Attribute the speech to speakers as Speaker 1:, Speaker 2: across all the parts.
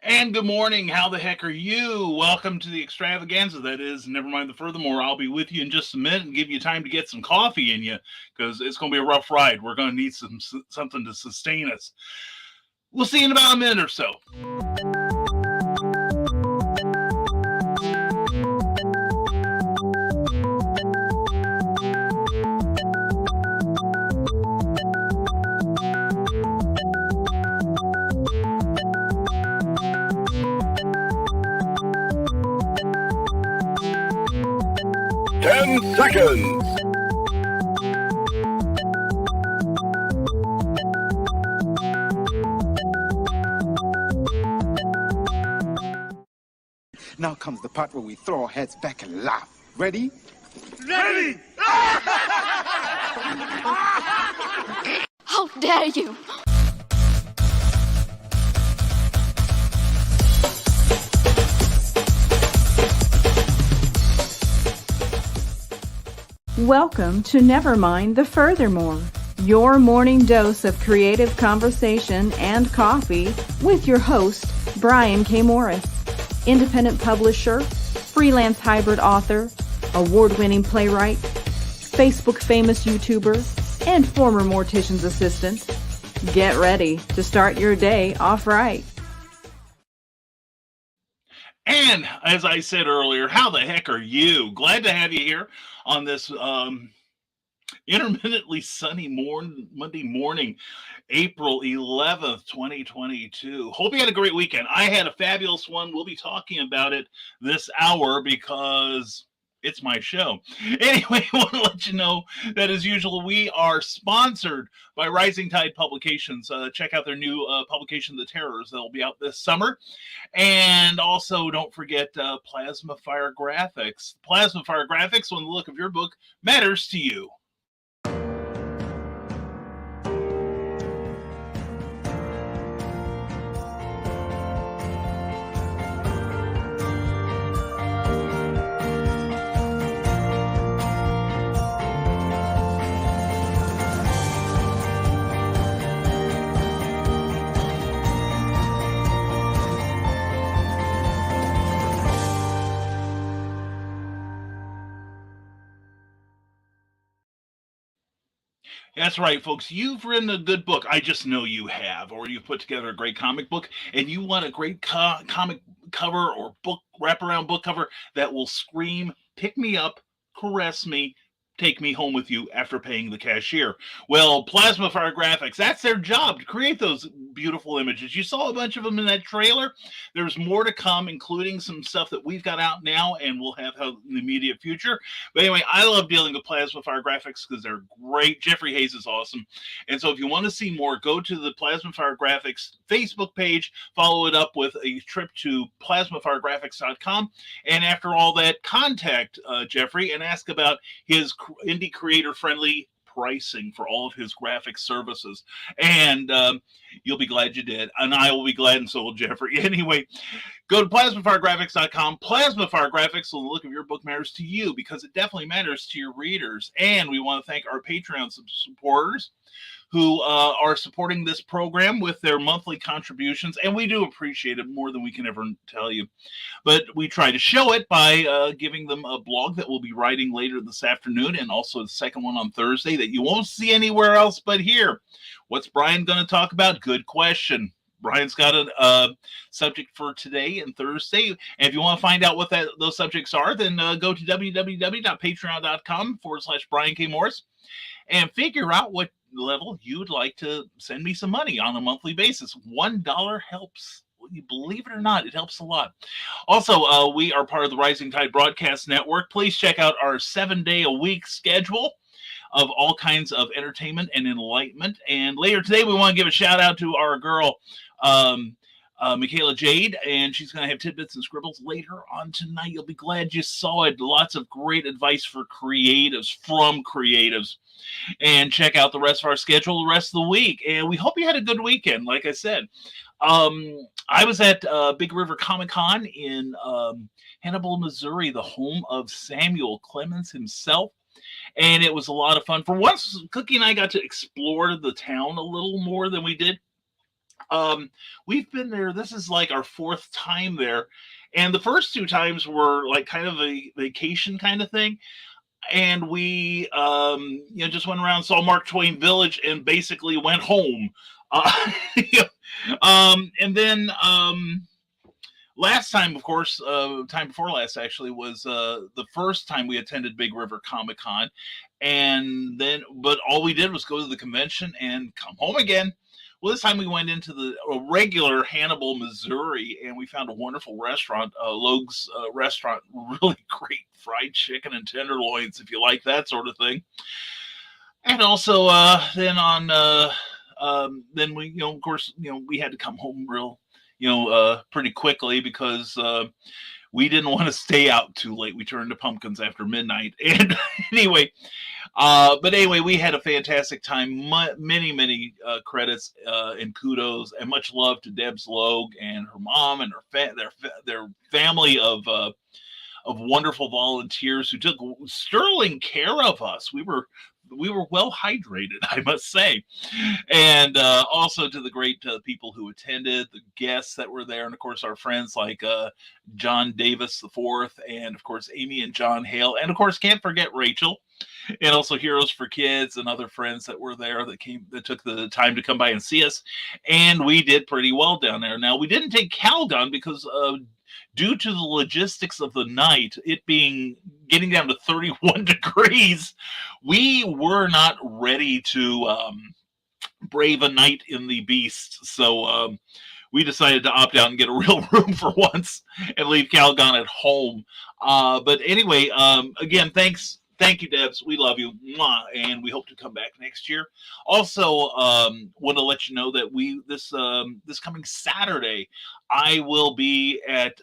Speaker 1: And good morning. How the heck are you? Welcome to the extravaganza that is Nevermind the Furthermore. I'll be with you in just a minute and give you time to get some coffee in you because it's going to be a rough ride. We're going to need something to sustain us. We'll see you in about a minute or so.
Speaker 2: 10 seconds.
Speaker 3: Now comes the part where we throw our heads back and laugh. Ready?
Speaker 2: Ready!
Speaker 4: How dare you!
Speaker 5: Welcome to Nevermind the Furthermore, your morning dose of creative conversation and coffee with your host, Brian K. Morris, independent publisher, freelance hybrid author, award-winning playwright, Facebook famous YouTuber, and former mortician's assistant. Get ready to start your day off right.
Speaker 1: And as I said earlier, how the heck are you? Glad to have you here on this intermittently sunny Monday morning, April 11th, 2022. Hope you had a great weekend. I had a fabulous one. We'll be talking about it this hour because it's my show. Anyway, I want to let you know that as usual, we are sponsored by Rising Tide Publications. Check out their new publication, The Terrors. That'll be out this summer. And also, don't forget Plasma Fire Graphics. Plasma Fire Graphics, when the look of your book matters to you. That's right, folks. You've written a good book. I just know you have. Or you've put together a great comic book, and you want a great comic cover or book wraparound book cover that will scream, pick me up, caress me, take me home with you after paying the cashier. Well, Plasma Fire Graphics, that's their job, to create those beautiful images. You saw a bunch of them in that trailer. There's more to come, including some stuff that we've got out now and we'll have in the immediate future. But anyway, I love dealing with Plasma Fire Graphics because they're great. Jeffrey Hayes is awesome. And so if you want to see more, go to the Plasma Fire Graphics Facebook page, follow it up with a trip to plasmafiregraphics.com. And after all that, contact Jeffrey and ask about his indie creator friendly pricing for all of his graphic services, and you'll be glad you did, and I will be glad, and so will Jeffrey. Anyway, go to plasmafiregraphics.com. Plasma Fire Graphics, so the look of your book matters to you because it definitely matters to your readers. And we want to thank our Patreon supporters who are supporting this program with their monthly contributions, and we do appreciate it more than we can ever tell you. But we try to show it by giving them a blog that we'll be writing later this afternoon, and also the second one on Thursday that you won't see anywhere else but here. What's Brian going to talk about? Good question. Brian's got a subject for today and Thursday. And if you want to find out what those subjects are, then go to www.patreon.com/Brian K. Morris and figure out what level you'd like to send me some money on a monthly basis. $1 helps. You believe it or not, it helps a lot. Also, we are part of the Rising Tide Broadcast Network. Please check out our 7-day-a-week schedule of all kinds of entertainment and enlightenment. And later today, we want to give a shout out to our girl, Michaela Jade, and she's going to have tidbits and scribbles later on tonight. You'll be glad you saw it. Lots of great advice for creatives from creatives. And check out the rest of our schedule the rest of the week. And we hope you had a good weekend. Like I said, I was at Big River Comic Con in Hannibal, Missouri, the home of Samuel Clemens himself. And it was a lot of fun. For once, Cookie and I got to explore the town a little more than we did Um, we've been there. This is like our fourth time there, and the first two times were like kind of a vacation kind of thing. And we, just went around, saw Mark Twain Village, and basically went home. Yeah. And then last time, of course, time before last actually was the first time we attended Big River Comic Con, and then but all we did was go to the convention and come home again. Well, this time we went into the regular Hannibal, Missouri, and we found a wonderful restaurant, Logue's restaurant. Really great fried chicken and tenderloins, if you like that sort of thing. And also, then we, of course, we had to come home real, pretty quickly because we didn't want to stay out too late. We turned to pumpkins after midnight. And anyway, we had a fantastic time. Many, many credits and kudos, and much love to Deb's Logue and her mom and their family of wonderful volunteers who took sterling care of us. We were well hydrated, I must say. And also to the great people who attended, the guests that were there, and of course our friends like John Davis IV, and of course Amy and John Hale, and of course can't forget Rachel, and also Heroes for Kids and other friends that were there that took the time to come by and see us. And we did pretty well down there. Now, we didn't take Calgon because due to the logistics of the night, it being getting down to 31 degrees, we were not ready to brave a night in the beast. So we decided to opt out and get a real room for once and leave Calgon at home. But anyway, again, thank you, Debs. We love you. Mwah, and we hope to come back next year. Also, want to let you know that this coming Saturday, I will be at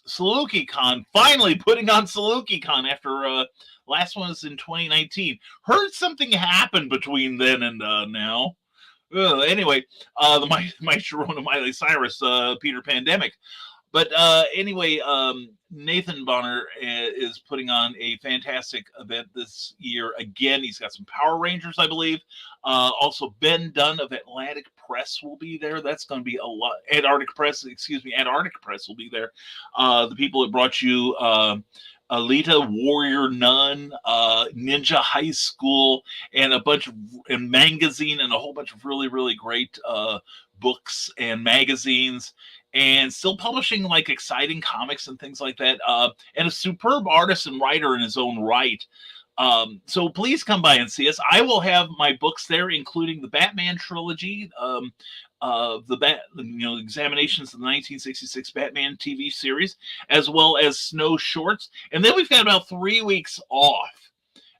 Speaker 1: SalukiCon, finally putting on SalukiCon after last one was in 2019. Heard something happened between then and now. Anyway, my Sharona Miley Cyrus, Peter Pandemic. But anyway, Nathan Bonner is putting on a fantastic event this year. Again, he's got some Power Rangers, I believe. Also, Ben Dunn of Atlantic Press will be there. That's going to be a lot. Antarctic Press will be there. The people that brought you Alita, Warrior Nun, Ninja High School, and a bunch of magazine and a whole bunch of really, really great books and magazines, and still publishing like exciting comics and things like that. And a superb artist and writer in his own right. So please come by and see us. I will have my books there, including the Batman trilogy, examinations of the 1966 Batman TV series, as well as Snow Shorts. And then we've got about 3 weeks off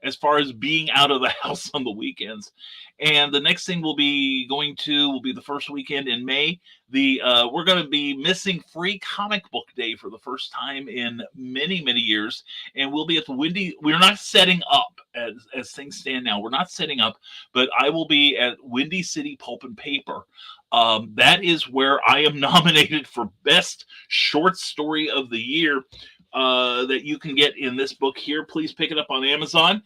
Speaker 1: as far as being out of the house on the weekends. And the next thing will be the first weekend in May. We're going to be missing Free Comic Book Day for the first time in many, many years. And we'll be at the Windy. We're not setting up as things stand now. We're not setting up, but I will be at Windy City Pulp and Paper. That is where I am nominated for Best Short Story of the Year. That you can get in this book here. Please pick it up on Amazon.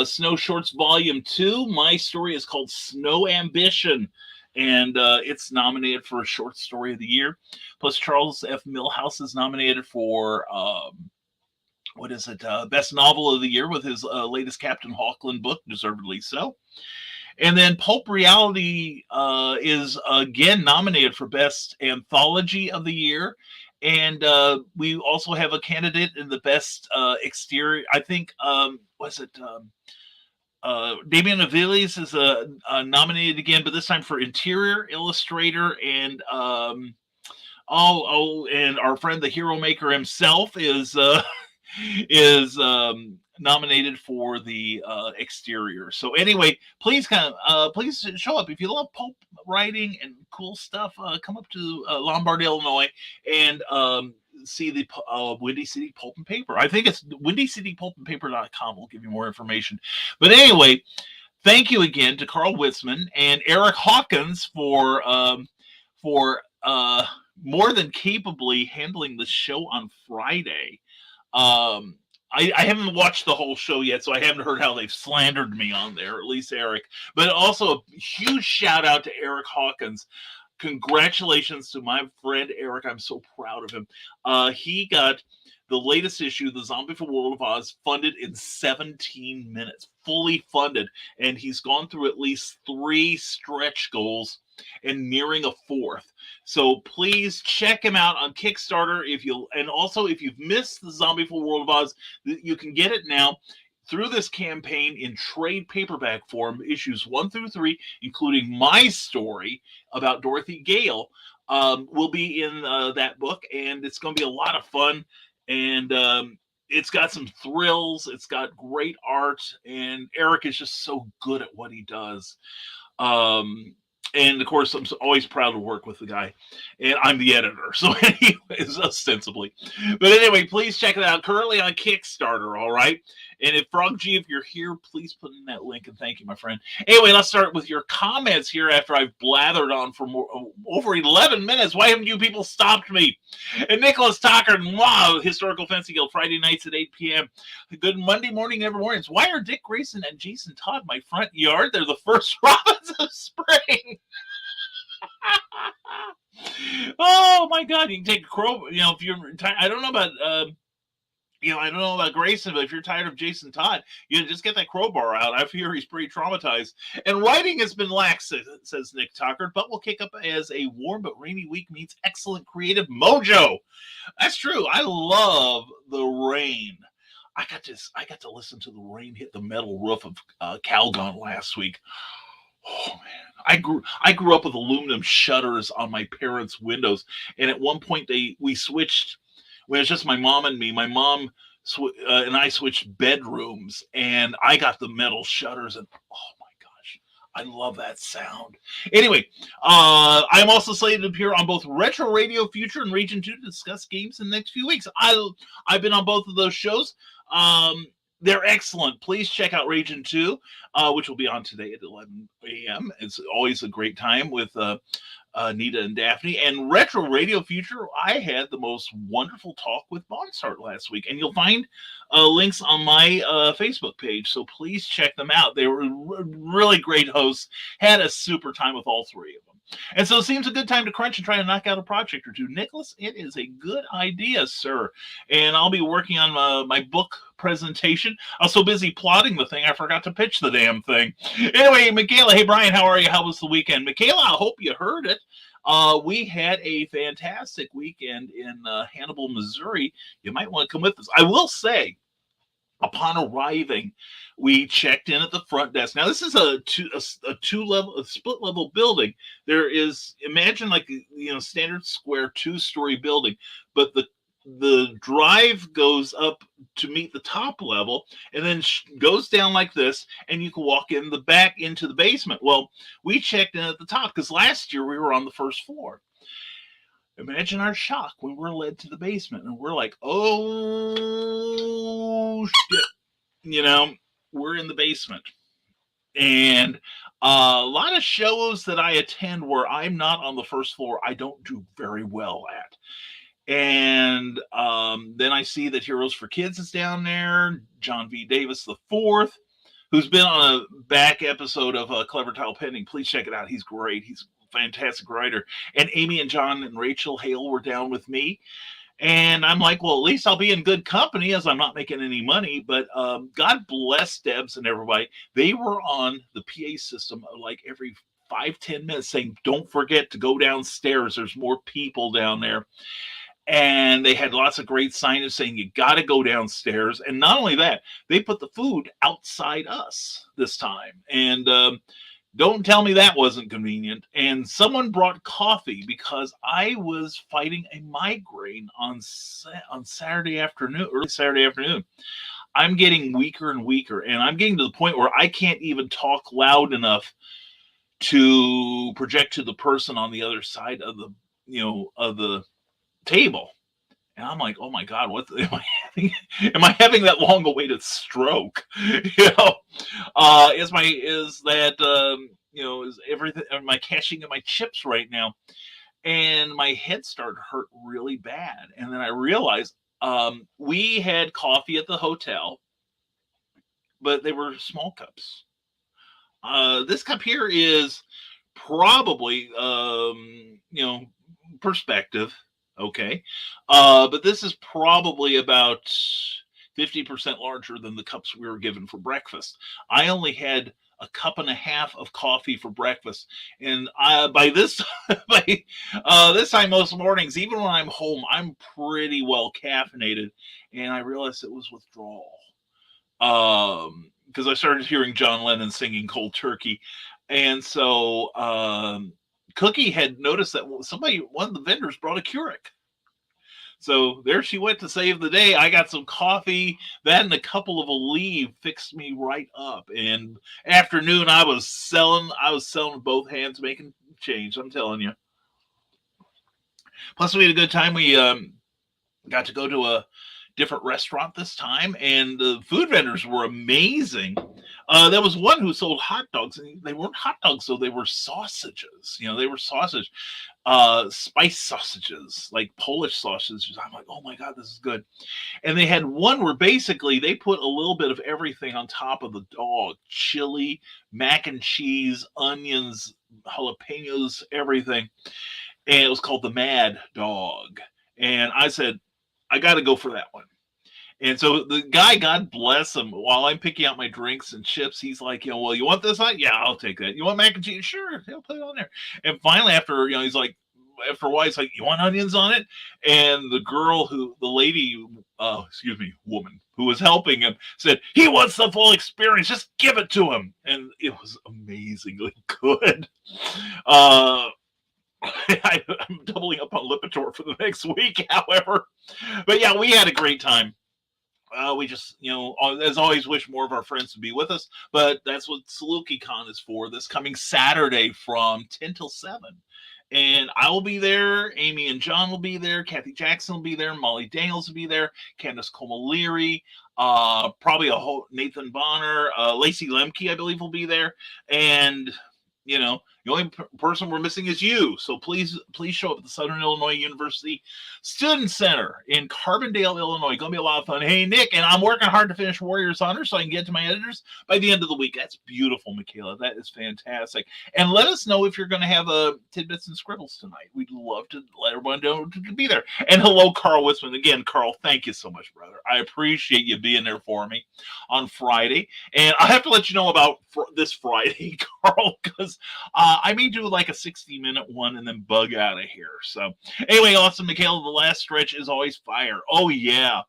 Speaker 1: Snow Shorts Volume 2. My story is called Snow Ambition, and it's nominated for a Short Story of the Year. Plus, Charles F. Milhouse is nominated for Best Novel of the Year with his latest Captain Hawkland book, deservedly so. And then Pulp Reality is again nominated for Best Anthology of the Year. And we also have a candidate in the Best Exterior. I think, Damian Aviles is nominated again, but this time for Interior Illustrator. And and our friend, the Hero Maker himself, is nominated for the exterior. So anyway, please please show up if you love pulp writing and cool stuff. Come up to Lombard, Illinois, and see the Windy City Pulp and Paper. I think it's windycitypulpandpaper.com. We'll give you more information. But anyway, thank you again to Carl Witzman and Eric Hawkins for more than capably handling the show on Friday. I haven't watched the whole show yet, so I haven't heard how they've slandered me on there, at least Eric. But also a huge shout out to Eric Hawkins, congratulations to my friend Eric. I'm so proud of him. He got the latest issue, The Zombie for World of Oz, funded in 17 minutes, fully funded. And he's gone through at least 3 stretch goals and nearing a 4th. So please check him out on Kickstarter. And also if you've missed The Zombie for World of Oz, you can get it now through this campaign in trade paperback form, issues 1 through 3, including my story about Dorothy Gale, will be in that book, and it's going to be a lot of fun. And it's got some thrills. It's got great art, and Eric is just so good at what he does. And of course, I'm always proud to work with the guy, and I'm the editor. So, anyways, ostensibly, but anyway, please check it out. Currently on Kickstarter, all right. And if Frog G, if you're here, please put in that link, and thank you, my friend. Anyway, let's start with your comments here after I've blathered on for over 11 minutes. Why haven't you people stopped me? And Nicholas Tucker, wow, Historical Fencing Guild, Friday nights at 8 p.m. Good Monday morning, every morning. Why are Dick Grayson and Jason Todd my front yard? They're the first robins of spring. Oh my God! You can take a crow. If you're, I don't know about, I don't know about Grayson, but if you're tired of Jason Todd, just get that crowbar out. I fear he's pretty traumatized. And writing has been lax, says Nick Tucker, but will kick up as a warm but rainy week means excellent creative mojo. That's true. I love the rain. I got to listen to the rain hit the metal roof of Calgon last week. Oh man, I grew up with aluminum shutters on my parents' windows, and at one point we switched. When it was just my mom and me. My mom and I switched bedrooms, and I got the metal shutters, and oh my gosh, I love that sound. Anyway, I'm also slated to appear on both Retro Radio Future and Region 2 to discuss games in the next few weeks. I've been on both of those shows. They're excellent. Please check out Region 2, which will be on today at 11 a.m. It's always a great time with Nita and Daphne. And Retro Radio Future, I had the most wonderful talk with Bonsart last week. And you'll find links on my Facebook page. So please check them out. They were really great hosts. Had a super time with all 3 of them. And so it seems a good time to crunch and try to knock out a project or two. Nicholas, it is a good idea, sir. And I'll be working on my book presentation. I was so busy plotting the thing, I forgot to pitch the damn thing. Anyway, Michaela, hey, Brian, how are you? How was the weekend? Michaela, I hope you heard it. We had a fantastic weekend in Hannibal, Missouri. You might want to come with us. I will say, upon arriving, we checked in at the front desk. Now, this is a split level building. There is, imagine like standard square 2-story building, but the drive goes up to meet the top level and then goes down like this, and you can walk in the back into the basement. Well, we checked in at the top because last year we were on the first floor. Imagine our shock when we're led to the basement and we're like, oh shit, we're in the basement. And a lot of shows that I attend where I'm not on the first floor, I don't do very well at. And then I see that Heroes for Kids is down there. John V. Davis IV, who's been on a back episode of Clever Tile Pending. Please check it out. He's great. He's a fantastic writer. And Amy and John and Rachel Hale were down with me. And I'm like, well, at least I'll be in good company as I'm not making any money. But God bless Debs and everybody. They were on the PA system like every 5-10 minutes saying, don't forget to go downstairs. There's more people down there. And they had lots of great signage saying you got to go downstairs. And not only that, they put the food outside us this time. And don't tell me that wasn't convenient. And someone brought coffee because I was fighting a migraine on Saturday afternoon, early Saturday afternoon. I'm getting weaker and weaker, and I'm getting to the point where I can't even talk loud enough to project to the person on the other side of the, of the table. And I'm like, oh my God, what am I having? Am I having that long-awaited stroke? Is everything? Am I cashing in my chips right now? And my head started to hurt really bad. And then I realized we had coffee at the hotel, but they were small cups. This cup here is probably, perspective. Okay. But this is probably about 50% larger than the cups we were given for breakfast. I only had a cup and a half of coffee for breakfast, and by this by this time most mornings, even when I'm home, I'm pretty well caffeinated, and I realized it was withdrawal. Because I started hearing John Lennon singing "Cold Turkey," and so Cookie had noticed that one of the vendors, brought a Keurig. So there she went to save the day. I got some coffee. That and a couple of Aleve fixed me right up. And afternoon, I was selling. I was selling with both hands, making change. I'm telling you. Plus, we had a good time. We got to go to a different restaurant this time, and the food vendors were amazing. There was one who sold hot dogs, and they weren't hot dogs, so they were sausages. They were sausage, spice sausages, like Polish sausages. I'm like, oh my god, this is good. And they had one where basically they put a little bit of everything on top of the dog: chili, mac and cheese, onions, jalapenos, everything. And it was called the Mad Dog. And I said, I got to go for that one. And so the guy, God bless him, while I'm picking out my drinks and chips, he's like, well, you want this on? Yeah, I'll take that. You want mac and cheese? Sure, he'll put it on there. And finally, he's like, after a while, he's like, you want onions on it? And woman who was helping him said, he wants the full experience. Just give it to him. And it was amazingly good. I'm doubling up on Lipitor for the next week, however. But yeah, we had a great time. We just, as always, wish more of our friends to be with us. But that's what SalukiCon is for, this coming Saturday from 10 till 7. And I will be there. Amy and John will be there. Kathy Jackson will be there. Molly Daniels will be there. Candace Cole-Leary. Probably a whole Nathan Bonner. Lacey Lemke, I believe, will be there. And the only person we're missing is you. So please show up at the Southern Illinois University Student Center in Carbondale, Illinois. Going to be a lot of fun. Hey, Nick, and I'm working hard to finish Warriors Honor so I can get to my editors by the end of the week. That's beautiful, Michaela. That is fantastic. And let us know if you're going to have tidbits and scribbles tonight. We'd love to let everyone know to be there. And hello, Carl Wisman. Again, Carl, thank you so much, brother. I appreciate you being there for me on Friday. And I have to let you know about this Friday, Carl, because I may do like a 60-minute one and then bug out of here. So anyway, awesome, Michaela. The last stretch is always fire. Oh, yeah.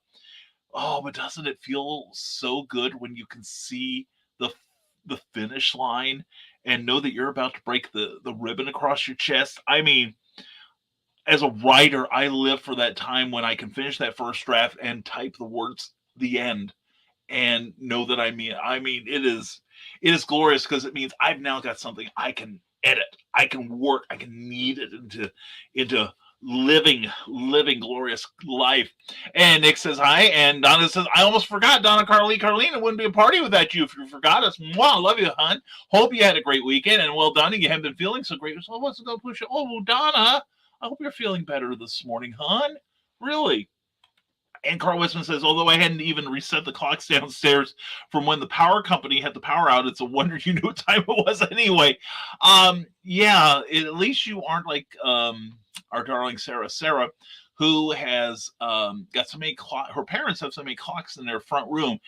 Speaker 1: Oh, but doesn't it feel so good when you can see the finish line and know that you're about to break the ribbon across your chest? I mean, as a writer, I live for that time when I can finish that first draft and type the words "the end" and know that I mean, it is glorious, because it means I've now got something I can edit, I can work, I can knead it into living glorious life. And Nick says hi, and Donna says, I almost forgot, Donna Carlene, it wouldn't be a party without you if you forgot us. Wow, love you, hon. Hope you had a great weekend, and well, Donna, you haven't been feeling so great, so let's go push it. Oh, Donna, I hope you're feeling better this morning, hon. Really. And Carl Wisman says, although I hadn't even reset the clocks downstairs from when the power company had the power out, it's a wonder you knew what time it was anyway. Yeah, at least you aren't like our darling Sarah, who has got so many her parents have so many clocks in their front room.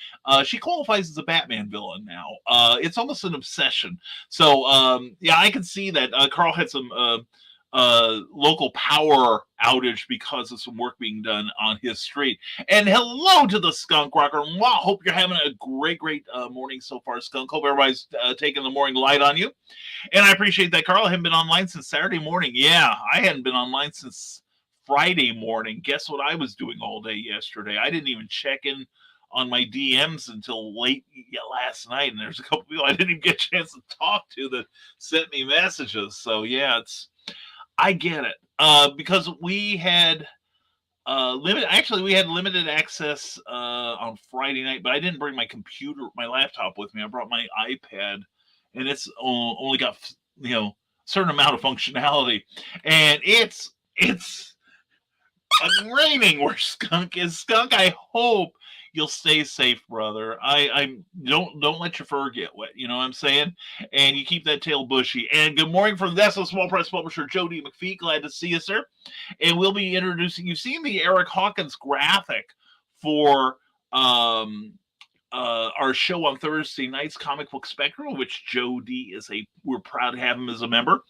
Speaker 1: She qualifies as a Batman villain now. It's almost an obsession. So yeah, I can see that. Carl had some local power outage because of some work being done on his street. And hello to the Skunk Rocker. Wow, hope you're having a great morning so far, Skunk. Hope everybody's taking the morning light on you. And I appreciate that, Carl. I haven't been online since Saturday morning. Yeah, I hadn't been online since Friday morning. Guess what I was doing all day yesterday? I didn't even check in on my DMs until late last night, and there's a couple people I didn't even get a chance to talk to that sent me messages. So yeah, I get it. Because we had limited access on Friday night, but I didn't bring my laptop with me. I brought my iPad, and it's only got a certain amount of functionality, and it's raining where Skunk is. Skunk, I hope you'll stay safe, brother. I don't let your fur get wet. You know what I'm saying? And you keep that tail bushy. And good morning from That's a Small Press Publisher, Joe D. McPhee. Glad to see you, sir. And we'll be introducing. You've seen the Eric Hawkins graphic for our show on Thursday nights, Comic Book Spectrum, which Joe D we're proud to have him as a member.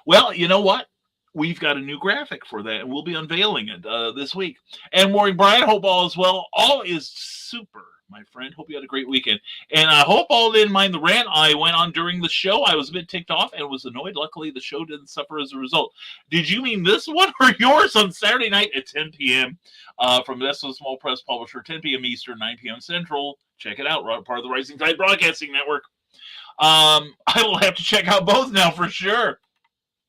Speaker 1: Well, you know what? We've got a new graphic for that, and we'll be unveiling it this week. And morning, Brian. Hope all is well. All is super, my friend. Hope you had a great weekend. And I hope all didn't mind the rant I went on during the show. I was a bit ticked off and was annoyed. Luckily, the show didn't suffer as a result. Did you mean this one or yours on Saturday night at 10 p.m. From the Small Press Publisher, 10 p.m. Eastern, 9 p.m. Central? Check it out. Part of the Rising Tide Broadcasting Network. I will have to check out both now for sure.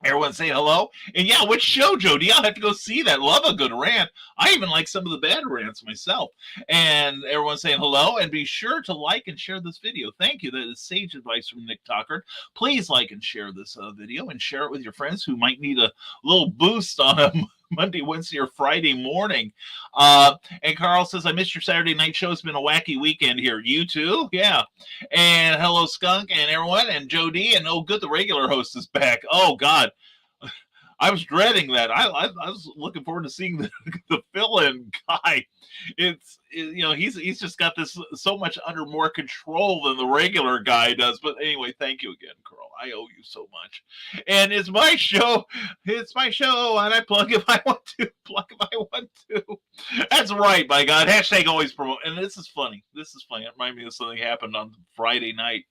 Speaker 1: Everyone say hello. And yeah, which show, Jody? I'll have to go see that. Love a good rant. I even like some of the bad rants myself. And everyone saying hello. And be sure to like and share this video. Thank you. That is sage advice from Nick Tucker. Please like and share this video and share it with your friends who might need a little boost on a Monday, Wednesday, or Friday morning. And Carl says, I missed your Saturday night show. It's been a wacky weekend here. You too? Yeah. And hello, Skunk and everyone. And Joe D. And oh, good, the regular host is back. Oh, God. I was dreading that. I was looking forward to seeing the fill-in guy. He's just got this so much under more control than the regular guy does. But anyway, thank you again, Carl. I owe you so much. And it's my show. It's my show, and I plug if I want to. Plug if I want to. That's right, by God. Hashtag always promote. And this is funny. It reminds me of something happened on Friday night.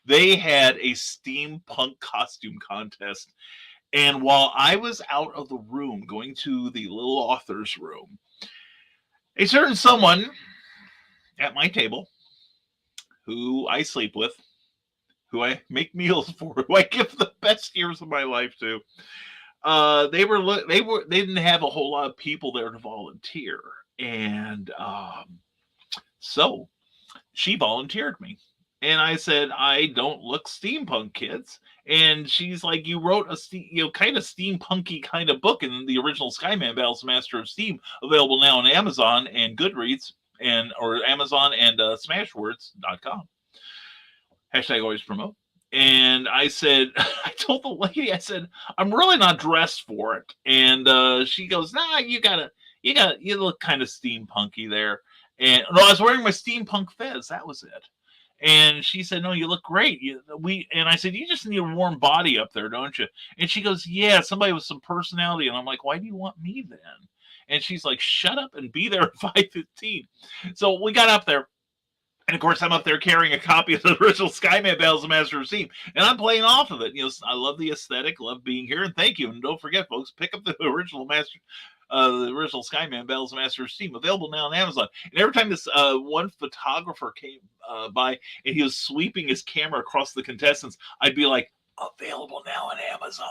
Speaker 1: They had a steampunk costume contest. And while I was out of the room going to the little author's room, a certain someone at my table who I sleep with, who I make meals for, who I give the best years of my life to, they didn't have a whole lot of people there to volunteer. And so she volunteered me. And I said, I don't look steampunk, kids. And she's like, you wrote a kind of steampunky kind of book in the original Skyman Battles Master of Steam, available now on Amazon and Goodreads, or Amazon and Smashwords.com. Hashtag always promote. And I said, I told the lady, I said, I'm really not dressed for it. And she goes, nah, you look kind of steampunky there. And no, I was wearing my steampunk fez. That was it. And she said, no, you look great. And I said, you just need a warm body up there, don't you? And she goes, yeah, somebody with some personality. And I'm like, why do you want me then? And she's like, shut up and be there at 5:15. So we got up there. And of course, I'm up there carrying a copy of the original Skyman Battles of Master of Steam. And I'm playing off of it. I love the aesthetic, love being here. And thank you. And don't forget, folks, pick up the original Skyman Battles of Master of Steam, available now on Amazon. And every time this one photographer came by and he was sweeping his camera across the contestants, I'd be like, available now on Amazon.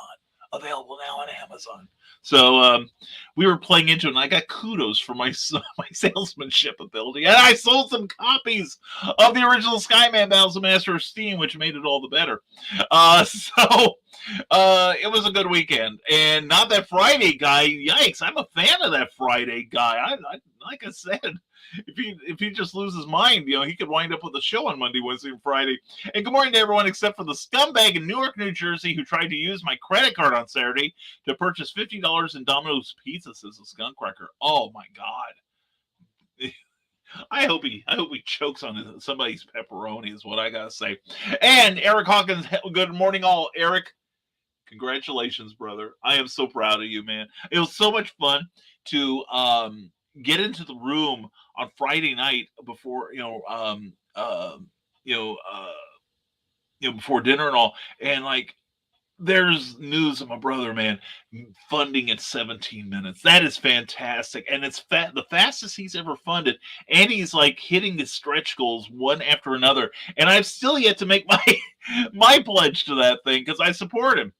Speaker 1: Available now on Amazon. So we were playing into it, and I got kudos for my salesmanship ability. And I sold some copies of the original Skyman Battles of Master of Steam, which made it all the better. So it was a good weekend. And not that Friday guy. Yikes, I'm a fan of that Friday guy. I like I said, if he just loses his mind, he could wind up with a show on Monday, Wednesday, and Friday. And good morning to everyone except for the scumbag in Newark, New Jersey, who tried to use my credit card on Saturday to purchase $50 in Domino's pizza, says a skunk cracker. Oh my God. I hope he chokes on somebody's pepperoni is what I gotta say. And Eric Hawkins, good morning all. Eric, congratulations, brother. I am so proud of you, man. It was so much fun to get into the room on Friday night before before dinner and all, and like there's news of my brother, man, funding in 17 minutes. That is fantastic, and it's the fastest he's ever funded, and he's like hitting the stretch goals one after another. And I've still yet to make my pledge to that thing because I support him.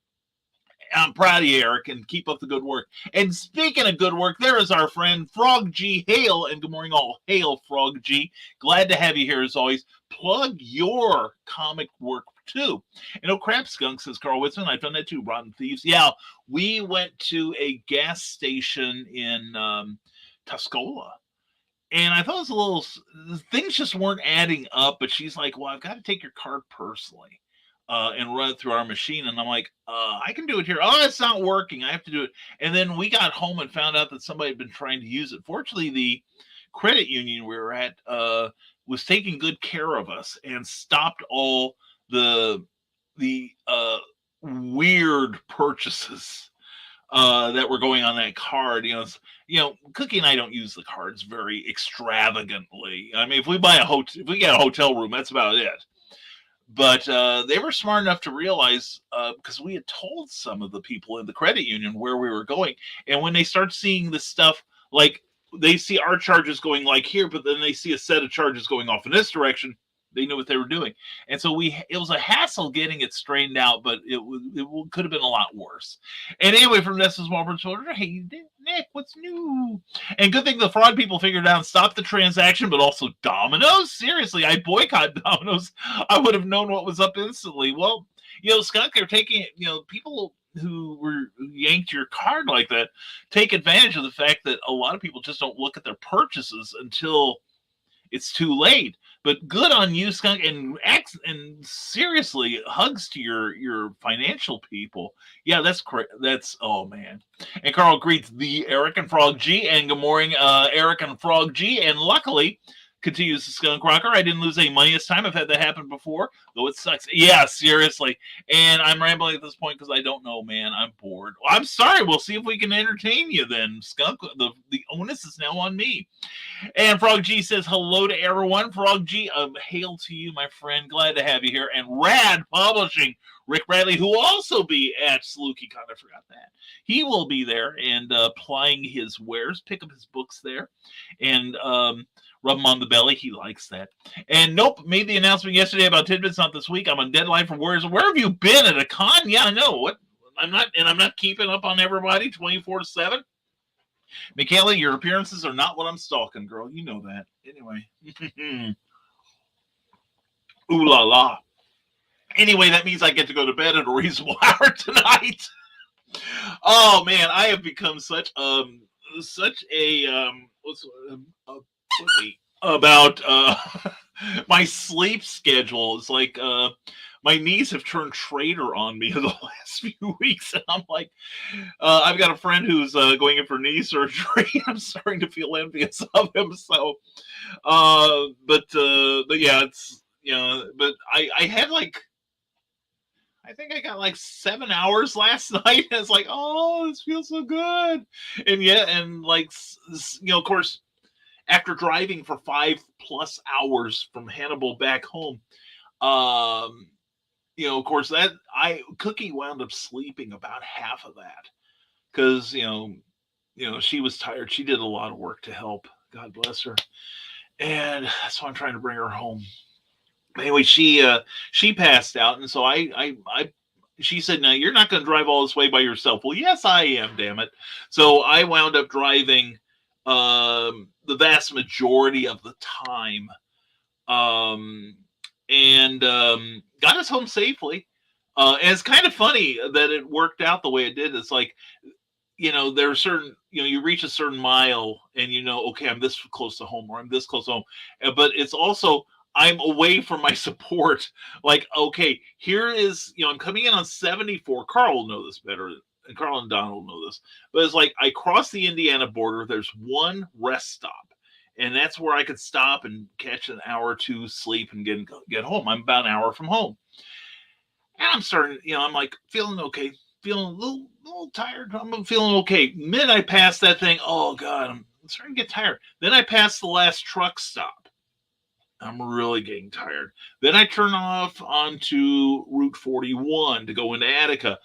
Speaker 1: I'm proud of you, Eric, and keep up the good work. And speaking of good work, there is our friend Frog G. Hail, and good morning all. Hail, Frog G. Glad to have you here as always. Plug your comic work too. Crap Skunk, says Carl Whitson. I've done that too. Rotten Thieves. Yeah, we went to a gas station in Tuscola, And I thought it was a little, things just weren't adding up. But she's like, well, I've got to take your card personally and run it through our machine. And I'm like, I can do it here. Oh, it's not working. I have to do it. And then we got home and found out that somebody had been trying to use it. Fortunately, the credit union we were at was taking good care of us and stopped all the weird purchases that were going on that card. Cookie and I don't use the cards very extravagantly. I mean, if we get a hotel room, that's about it. But they were smart enough to realize, because we had told some of the people in the credit union where we were going, and when they start seeing this stuff, like they see our charges going like here, but then they see a set of charges going off in this direction, they knew what they were doing. And so it was a hassle getting it straightened out, but it could have been a lot worse. And anyway, from Nessa's Small Business Order, hey, Nick, what's new? And good thing the fraud people figured out and stopped the transaction, but also Domino's? Seriously, I boycott Domino's. I would have known what was up instantly. Well, Skunk, they're taking it, people who yanked your card like that take advantage of the fact that a lot of people just don't look at their purchases until it's too late. But good on you, Skunk, and seriously, hugs to your financial people. Yeah, that's correct. That's, oh man. And Carl greets the Eric and Frog G, and good morning, Eric and Frog G. And luckily, continues the Skunk Rocker, I didn't lose any money this time. I've had that happen before, though it sucks. Yeah, seriously. And I'm rambling at this point because I don't know, man. I'm bored. Well, I'm sorry. We'll see if we can entertain you then, Skunk. The onus is now on me. And Frog G says hello to everyone. Frog G, hail to you, my friend. Glad to have you here. And Rad Publishing, Rick Bradley, who will also be at SalukieCon. I forgot that. He will be there and plying his wares. Pick up his books there and rub him on the belly. He likes that. And Nope made the announcement yesterday about Tidbits, not this week. I'm on deadline for Warriors. Where have you been at a con? Yeah, I know. What? I'm not keeping up on everybody 24/7. Michaela, your appearances are not what I'm stalking, girl. You know that. Anyway. Ooh la la. Anyway, that means I get to go to bed at a reasonable hour tonight. Oh man, I have become such a about my sleep schedule. It's like my knees have turned traitor on me in the last few weeks, and I'm like, I've got a friend who's going in for knee surgery. I'm starting to feel envious of him. So, but yeah, it's but I had I think I got like 7 hours last night. And it's like, oh, this feels so good, and yeah, and of course, after driving for 5+ hours from Hannibal back home, of course, that Cookie wound up sleeping about half of that because she was tired. She did a lot of work to help. God bless her, and that's why I'm trying to bring her home. Anyway, she passed out, and so she said, "Now you're not going to drive all this way by yourself." Well, yes, I am. Damn it! So I wound up driving the vast majority of the time, and got us home safely. And it's kind of funny that it worked out the way it did. It's like, there are certain, you reach a certain mile and okay, I'm this close to home or I'm this close to home. But it's also, I'm away from my support. Like, okay, here is, I'm coming in on 74. Carl will know this better. And Carl and Donald know this. But it's like, I cross the Indiana border. There's one rest stop. And that's where I could stop and catch an hour or two sleep and get home. I'm about an hour from home. And I'm starting, I'm like feeling okay, feeling a little tired. I'm feeling okay. Minute I pass that thing, oh God, I'm starting to get tired. Then I pass the last truck stop. I'm really getting tired. Then I turn off onto Route 41 to go into Attica,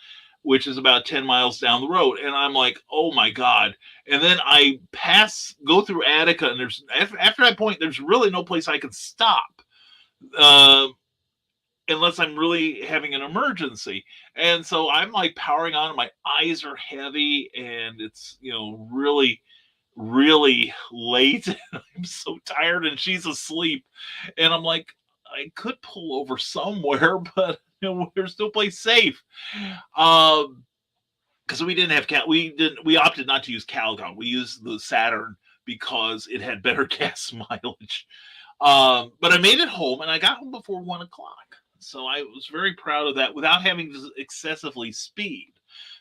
Speaker 1: which is about 10 miles down the road. And I'm like, oh my God. And then I go through Attica, and after that point, there's really no place I can stop. Unless I'm really having an emergency. And so I'm like powering on, and my eyes are heavy, and it's, really, really late. I'm so tired, and she's asleep. And I'm like, I could pull over somewhere, but there's no place safe. Because we didn't have we opted not to use Calgon. We used the Saturn because it had better gas mileage. But I made it home, and I got home before 1 o'clock. So I was very proud of that without having to excessively speed.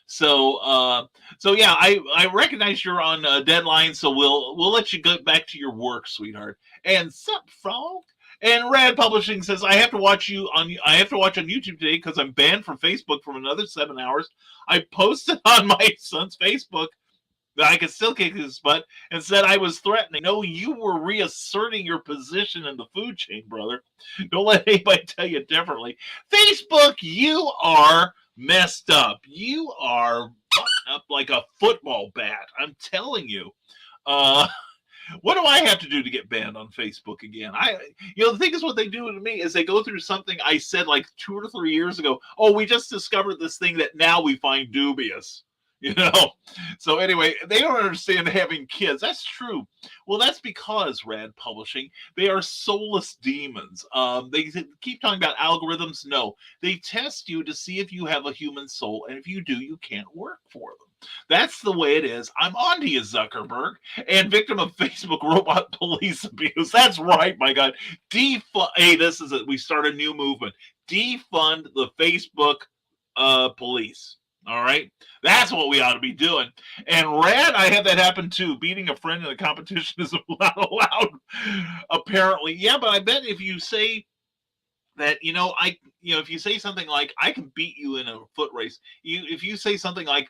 Speaker 1: So yeah, I recognize you're on deadline, so we'll let you get back to your work, sweetheart. And sup, frog? And Rad Publishing says I have to watch on YouTube today because I'm banned from Facebook for another 7 hours. I posted on my son's Facebook that I could still kick his butt and said I was threatening. No, you were reasserting your position in the food chain, brother. Don't let anybody tell you differently. Facebook, you are messed up. You are buttoned up like a football bat. I'm telling you. What do I have to do to get banned on Facebook again? The thing is, what they do to me is they go through something I said like 2 or 3 years ago. Oh, we just discovered this thing that now we find dubious. So anyway, they don't understand having kids. That's true. Well, that's because Rad Publishing, they are soulless demons. They keep talking about algorithms. No, they test you to see if you have a human soul, and if you do, you can't work for them. That's the way it is. I'm on to you, Zuckerberg, and victim of Facebook robot police abuse. That's right, my God. Hey, this is it. We start a new movement. Defund the Facebook police. All right, that's what we ought to be doing. And Rad, I had that happen too. Beating a friend in a competition is not allowed, apparently. Yeah, but I bet if you say that, if you say something like, I can beat you in a foot race. If you say something like,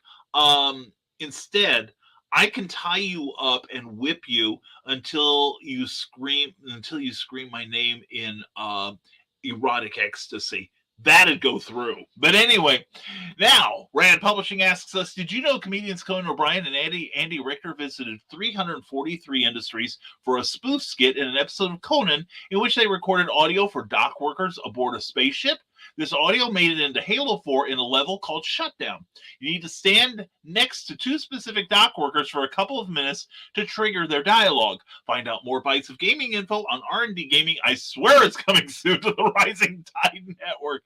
Speaker 1: instead, I can tie you up and whip you until you scream my name in erotic ecstasy. That'd go through. But anyway, now Rand Publishing asks us, did you know comedians Conan O'Brien and Andy Richter visited 343 industries for a spoof skit in an episode of Conan in which they recorded audio for dock workers aboard a spaceship? This audio made it into Halo 4 in a level called Shutdown. You need to stand next to 2 specific dock workers for a couple of minutes to trigger their dialogue. Find out more bites of gaming info on R&D Gaming. I swear it's coming soon to the Rising Tide Network.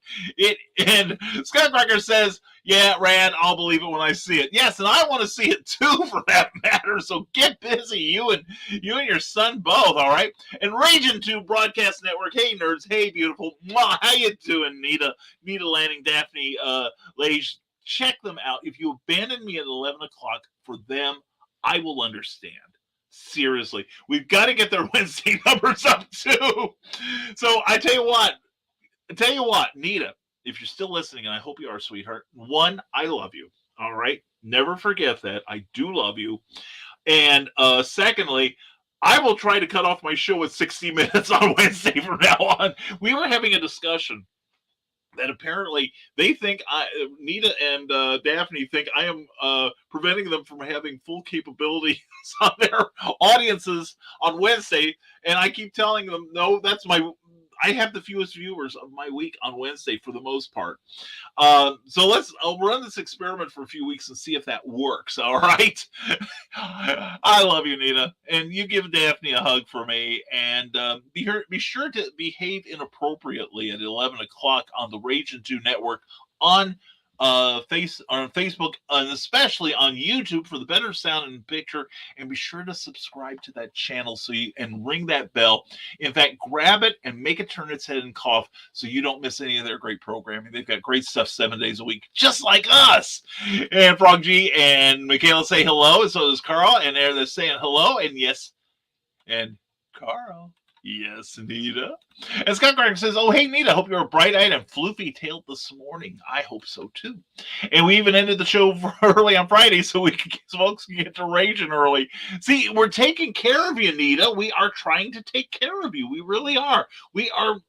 Speaker 1: And Skycracker says, yeah, Rand, I'll believe it when I see it. Yes, and I want to see it too, for that matter. So get busy, you and your son both, all right? And Raging 2 Broadcast Network. Hey, nerds. Hey, beautiful. Mwah, how you doing, Nita Lanning, Daphne, Lage? Check them out. If you abandon me at 11 o'clock, for them, I will understand. Seriously. We've got to get their Wednesday numbers up, too. So I tell you what, Nita, if you're still listening, and I hope you are, sweetheart, one, I love you. All right? Never forget that. I do love you. And secondly, I will try to cut off my show at 60 minutes on Wednesday from now on. We were having a discussion that apparently they think Nita and Daphne think I am preventing them from having full capabilities on their audiences on Wednesday. And I keep telling them, no, I have the fewest viewers of my week on Wednesday for the most part. So I'll run this experiment for a few weeks and see if that works. All right. I love you, Nita. And you give Daphne a hug for me. And be sure to behave inappropriately at 11 o'clock on the Raging 2 Network on Facebook, and especially on YouTube for the better sound and picture. And be sure to subscribe to that channel and ring that bell. In fact, grab it and make it turn its head and cough so you don't miss any of their great programming. They've got great stuff 7 days a week, just like us. And Frog G and Michaela say hello, and so does Carl. And they're saying hello, and yes, and Carl. Yes, Nita. And Scott Gardner says, oh, hey, Nita, hope you're bright-eyed and floofy-tailed this morning. I hope so, too. And we even ended the show early on Friday so folks can get to raging early. See, we're taking care of you, Nita. We are trying to take care of you. We really are. We are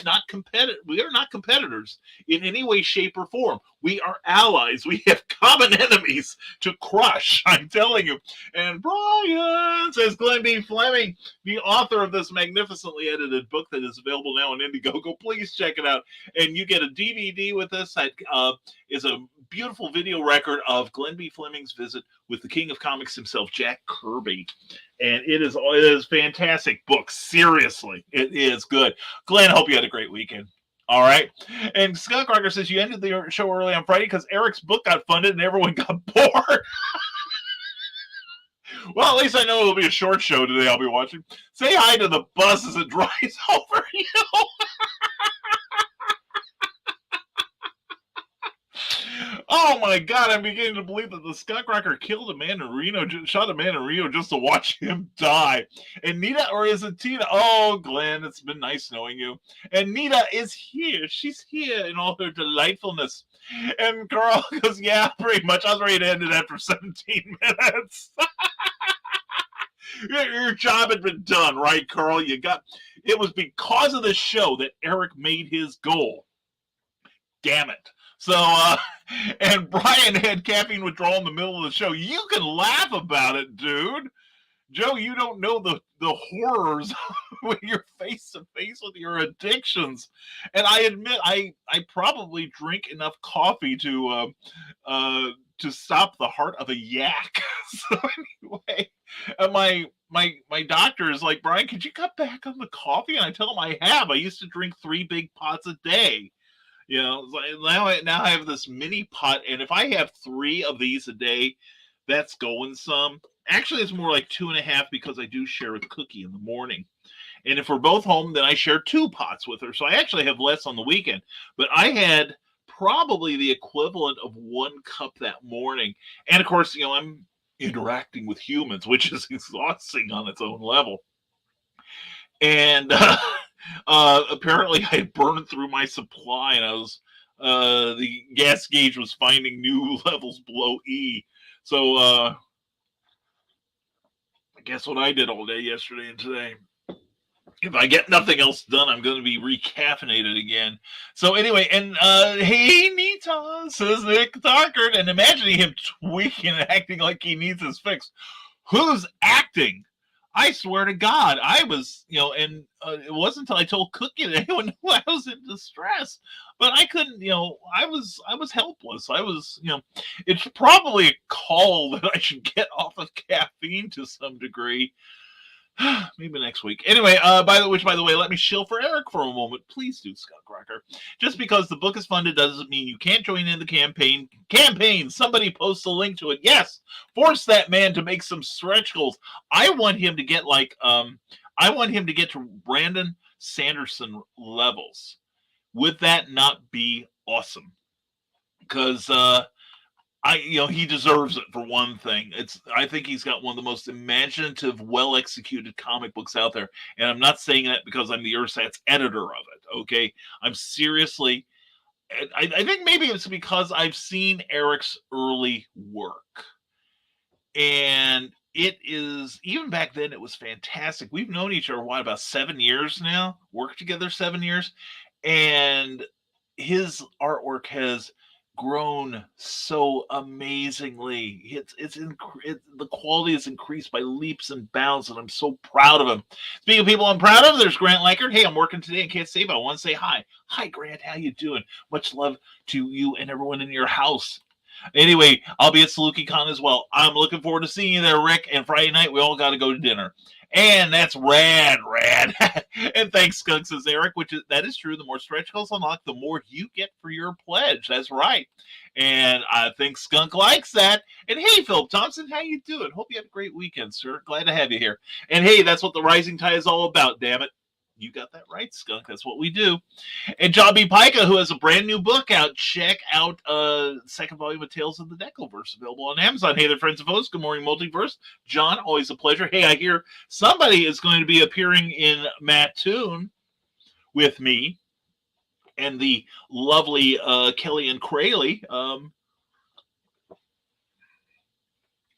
Speaker 1: not competitors in any way, shape, or form. We are allies. We have common enemies to crush, I'm telling you. And Brian says, Glenn B. Fleming, the author of this magnificently edited book that is available now on Indiegogo, please check it out. And you get a DVD with this that is a beautiful video record of Glenn B. Fleming's visit with the king of comics himself, Jack Kirby. And it is fantastic book. Seriously, it is good. Glenn, hope you had a great weekend. All right. And Scott Crocker says you ended the show early on Friday because Eric's book got funded and everyone got bored. Well, at least I know it'll be a short show today I'll be watching. Say hi to the bus as it drives over you. Oh my God, I'm beginning to believe that the Skunkrocker killed a man in Reno, shot a man in Rio just to watch him die. And Nita, or is it Tina? Oh, Glenn, it's been nice knowing you. And Nita is here. She's here in all her delightfulness. And Carl goes, yeah, pretty much. I was ready to end it after 17 minutes. Your job had been done, right, Carl? It was because of the show that Eric made his goal. Damn it. So, and Brian had caffeine withdrawal in the middle of the show. You can laugh about it, dude. Joe, you don't know the horrors when you're face to face with your addictions. And I admit, I probably drink enough coffee to stop the heart of a yak. So anyway, my doctor is like, Brian, could you cut back on the coffee? And I tell him I have. I used to drink 3 big pots a day. You know, now I have this mini pot, and if I have 3 of these a day, that's going some. Actually, it's more like 2.5 because I do share with Cookie in the morning. And if we're both home, then I share 2 pots with her. So I actually have less on the weekend. But I had probably the equivalent of 1 cup that morning. And of course, you know, I'm interacting with humans, which is exhausting on its own level. And apparently I had burned through my supply, and I was the gas gauge was finding new levels below E. So I guess what I did all day yesterday and today. If I get nothing else done, I'm going to be recaffeinated again. So anyway, and hey, Nita, says Nick Dockard, and imagining him tweaking and acting like he needs his fix. Who's acting? I swear to God, I was, you know, and it wasn't until I told Cookie that anyone knew I was in distress. But I couldn't, you know, I was helpless. I was, you know, it's probably a call that I should get off of caffeine to some degree. Maybe next week. Anyway, by the way, let me shill for Eric for a moment. Please do, Skunkrocker. Just because the book is funded doesn't mean you can't join in the campaign. Somebody posts a link to it. Yes, force that man to make some stretch goals. I want him to get to Brandon Sanderson levels. Would that not be awesome? Because he deserves it for one thing. I think he's got one of the most imaginative, well-executed comic books out there. And I'm not saying that because I'm the Ursat's editor of it, okay? I'm seriously, I think maybe it's because I've seen Eric's early work. And it is, even back then, it was fantastic. We've known each other, about 7 years now? Worked together 7 years? And his artwork has grown so amazingly. The quality has increased by leaps and bounds, and I'm so proud of him. Speaking of people I'm proud of, there's Grant Lankard. Hey, I'm working today and can't say, but I want to say hi. Hi, Grant. How you doing? Much love to you and everyone in your house. Anyway, I'll be at SalukiCon as well. I'm looking forward to seeing you there, Rick. And Friday night, we all got to go to dinner. And that's rad. And thanks, Skunk, says Eric, that is true. The more stretch goals unlock, the more you get for your pledge. That's right. And I think Skunk likes that. And hey, Philip Thompson, how you doing? Hope you had a great weekend, sir. Glad to have you here. And hey, that's what the Rising Tide is all about, damn it. You got that right, Skunk. That's what we do. And John B. Pica, who has a brand new book out. Check out second volume of Tales of the Decalverse, available on Amazon. Hey there, friends and foes. Good morning, Multiverse. John, always a pleasure. Hey, I hear somebody is going to be appearing in Mattoon with me and the lovely Kelly and Crayley.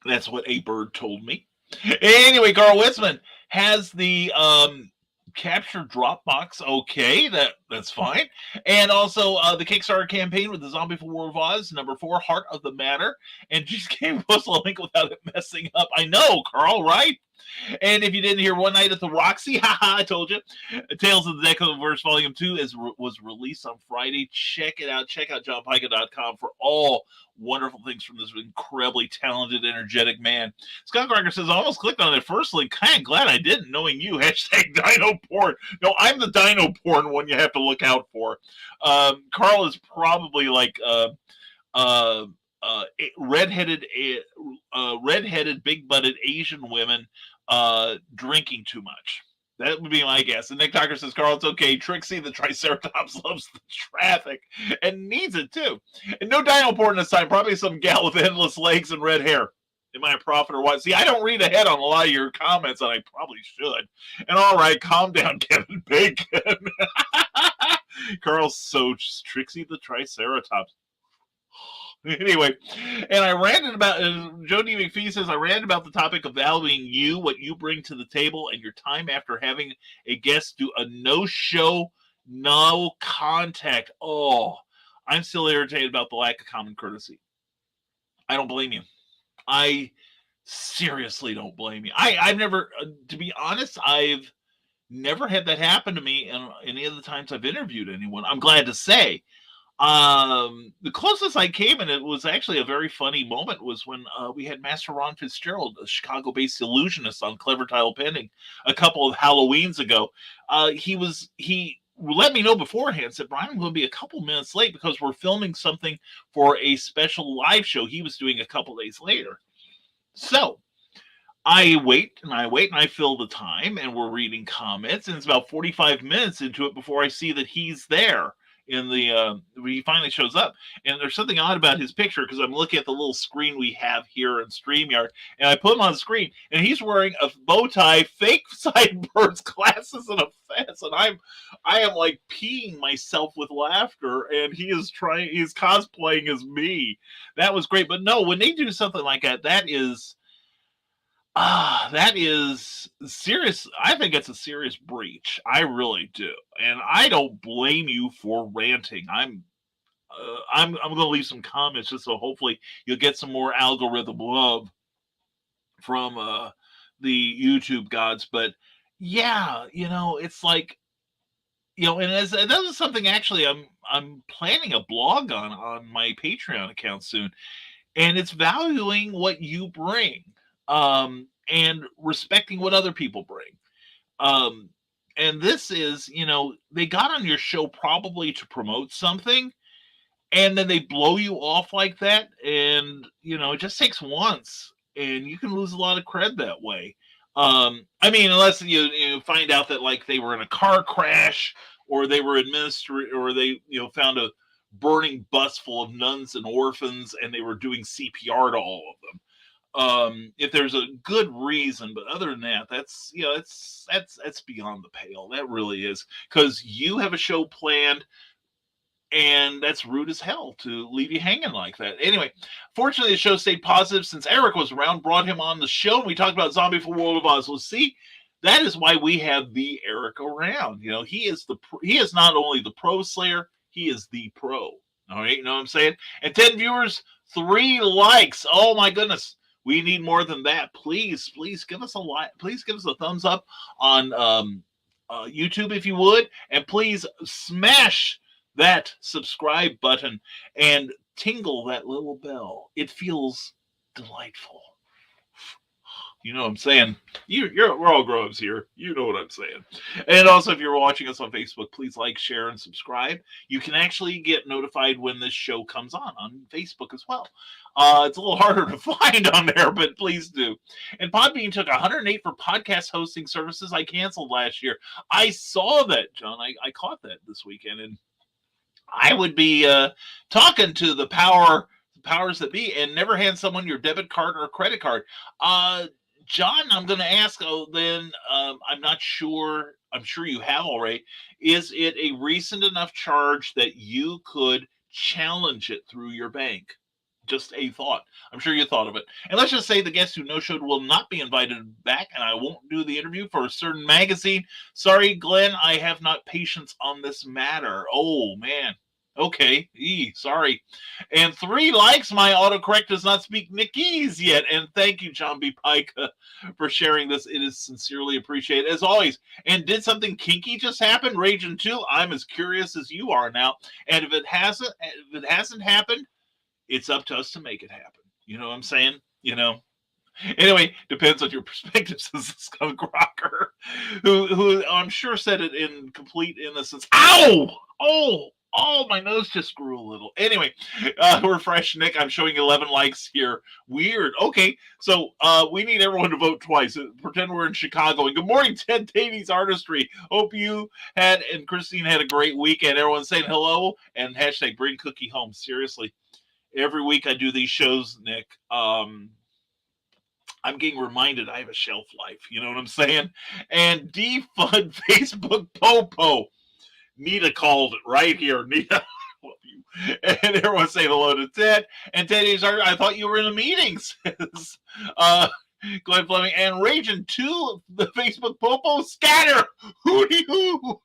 Speaker 1: That's what a bird told me. Anyway, Carl Witzman has the capture Dropbox. Okay, that's fine. And also the Kickstarter campaign with the Zombie for War of Oz, number 4, Heart of the Matter. And just gave us a link without it messing up. I know, Carl, right? And if you didn't hear One Night at the Roxy, haha, I told you. Tales of the Decalverse Volume 2 was released on Friday. Check it out. Check out johnpica.com for all wonderful things from this incredibly talented, energetic man. Scott Gregor says, I almost clicked on that first link. Kind of glad I didn't, knowing you. Hashtag Dino Porn. No, I'm the Dino Porn one you have to look out for. Carl is probably like redheaded redheaded, big-butted Asian women drinking too much. That would be my guess. And Nick Tucker says, Carl, it's okay. Trixie the Triceratops loves the traffic and needs it too. And no dino porn this time. Probably some gal with endless legs and red hair. Am I a prophet or what? See, I don't read ahead on a lot of your comments, and I probably should. And all right, calm down, Kevin Bacon. Carl Soch, Trixie the Triceratops. Anyway, and I ranted about, Joe D. McPhee says, I ranted about the topic of valuing you, what you bring to the table, and your time after having a guest do a no-show, no contact. Oh, I'm still irritated about the lack of common courtesy. I don't blame you. I seriously don't blame you. I've never, to be honest, I've never had that happen to me in any of the times I've interviewed anyone. I'm glad to say. The closest I came, and it was actually a very funny moment, was when we had Master Ron Fitzgerald, a Chicago-based illusionist, on Clever Tile Pending a couple of Halloweens ago. He let me know beforehand, said, Brian, I'm going to be a couple minutes late because we're filming something for a special live show he was doing a couple days later. So I wait and I fill the time, and we're reading comments, and it's about 45 minutes into it before I see that he's there in the he finally shows up. And there's something odd about his picture, because I'm looking at the little screen we have here in StreamYard, and I put him on the screen, and he's wearing a bow tie, fake sideburns, glasses, and a fez, and I am like peeing myself with laughter, and he's cosplaying as me. That was great. But no, when they do something like that, that is serious. I think it's a serious breach. I really do, and I don't blame you for ranting. I'm going to leave some comments just so hopefully you'll get some more algorithm love from the YouTube gods. But yeah, it's like, and that is something actually I'm planning a blog on my Patreon account soon, and it's valuing what you bring. And respecting what other people bring. And this is, they got on your show probably to promote something, and then they blow you off like that, and, it just takes once, and you can lose a lot of cred that way. Unless you find out that, like, they were in a car crash, or they were or they, found a burning bus full of nuns and orphans, and they were doing CPR to all of them. If there's a good reason, but other than that, that's beyond the pale. That really is, because you have a show planned, and that's rude as hell to leave you hanging like that. Anyway, fortunately, the show stayed positive since Eric was around, brought him on the show, and we talked about Zombie for World of Oz. Well, see, that is why we have the Eric around. He is not only the pro slayer, he is the pro. All right, you know what I'm saying? And 10 viewers, 3 likes. Oh my goodness. We need more than that. Please give us a like. Please give us a thumbs up on YouTube if you would. And please smash that subscribe button and tingle that little bell. It feels delightful. You know what I'm saying? We're all grown-ups here. You know what I'm saying. And also, if you're watching us on Facebook, please like, share, and subscribe. You can actually get notified when this show comes on Facebook as well. It's a little harder to find on there, but please do. And Podbean took 108 for podcast hosting services I canceled last year. I saw that, John. I caught that this weekend, and I would be talking to the powers that be, and never hand someone your debit card or credit card. John, I'm going to ask, I'm not sure. I'm sure you have already. Is it a recent enough charge that you could challenge it through your bank? Just a thought. I'm sure you thought of it. And let's just say the guest who no-showed will not be invited back, and I won't do the interview for a certain magazine. Sorry, Glenn, I have not patience on this matter. Oh, man. Okay, sorry. And 3 likes. My autocorrect does not speak Nickese yet. And thank you, John B. Pica, for sharing this. It is sincerely appreciated, as always. And did something kinky just happen? Raging 2, I'm as curious as you are now. And if it hasn't happened, it's up to us to make it happen. You know what I'm saying? Anyway, depends on your perspective, says the skunk rocker, who I'm sure said it in complete innocence. Ow! Oh! Oh, my nose just grew a little. Anyway, we're fresh, Nick. I'm showing 11 likes here. Weird. Okay, so we need everyone to vote twice. Pretend we're in Chicago. And good morning, Ted Davies Artistry. Hope you and Christine had a great weekend. Everyone saying hello and hashtag bring cookie home. Seriously, every week I do these shows, Nick. I'm getting reminded I have a shelf life. You know what I'm saying? And defund Facebook Popo. Nita called it right here. Nita, I love you. And everyone say hello to Ted. And Teddy's, I thought you were in the meetings. Glenn Fleming and Raging to the Facebook Popo scatter. Hooty hoo.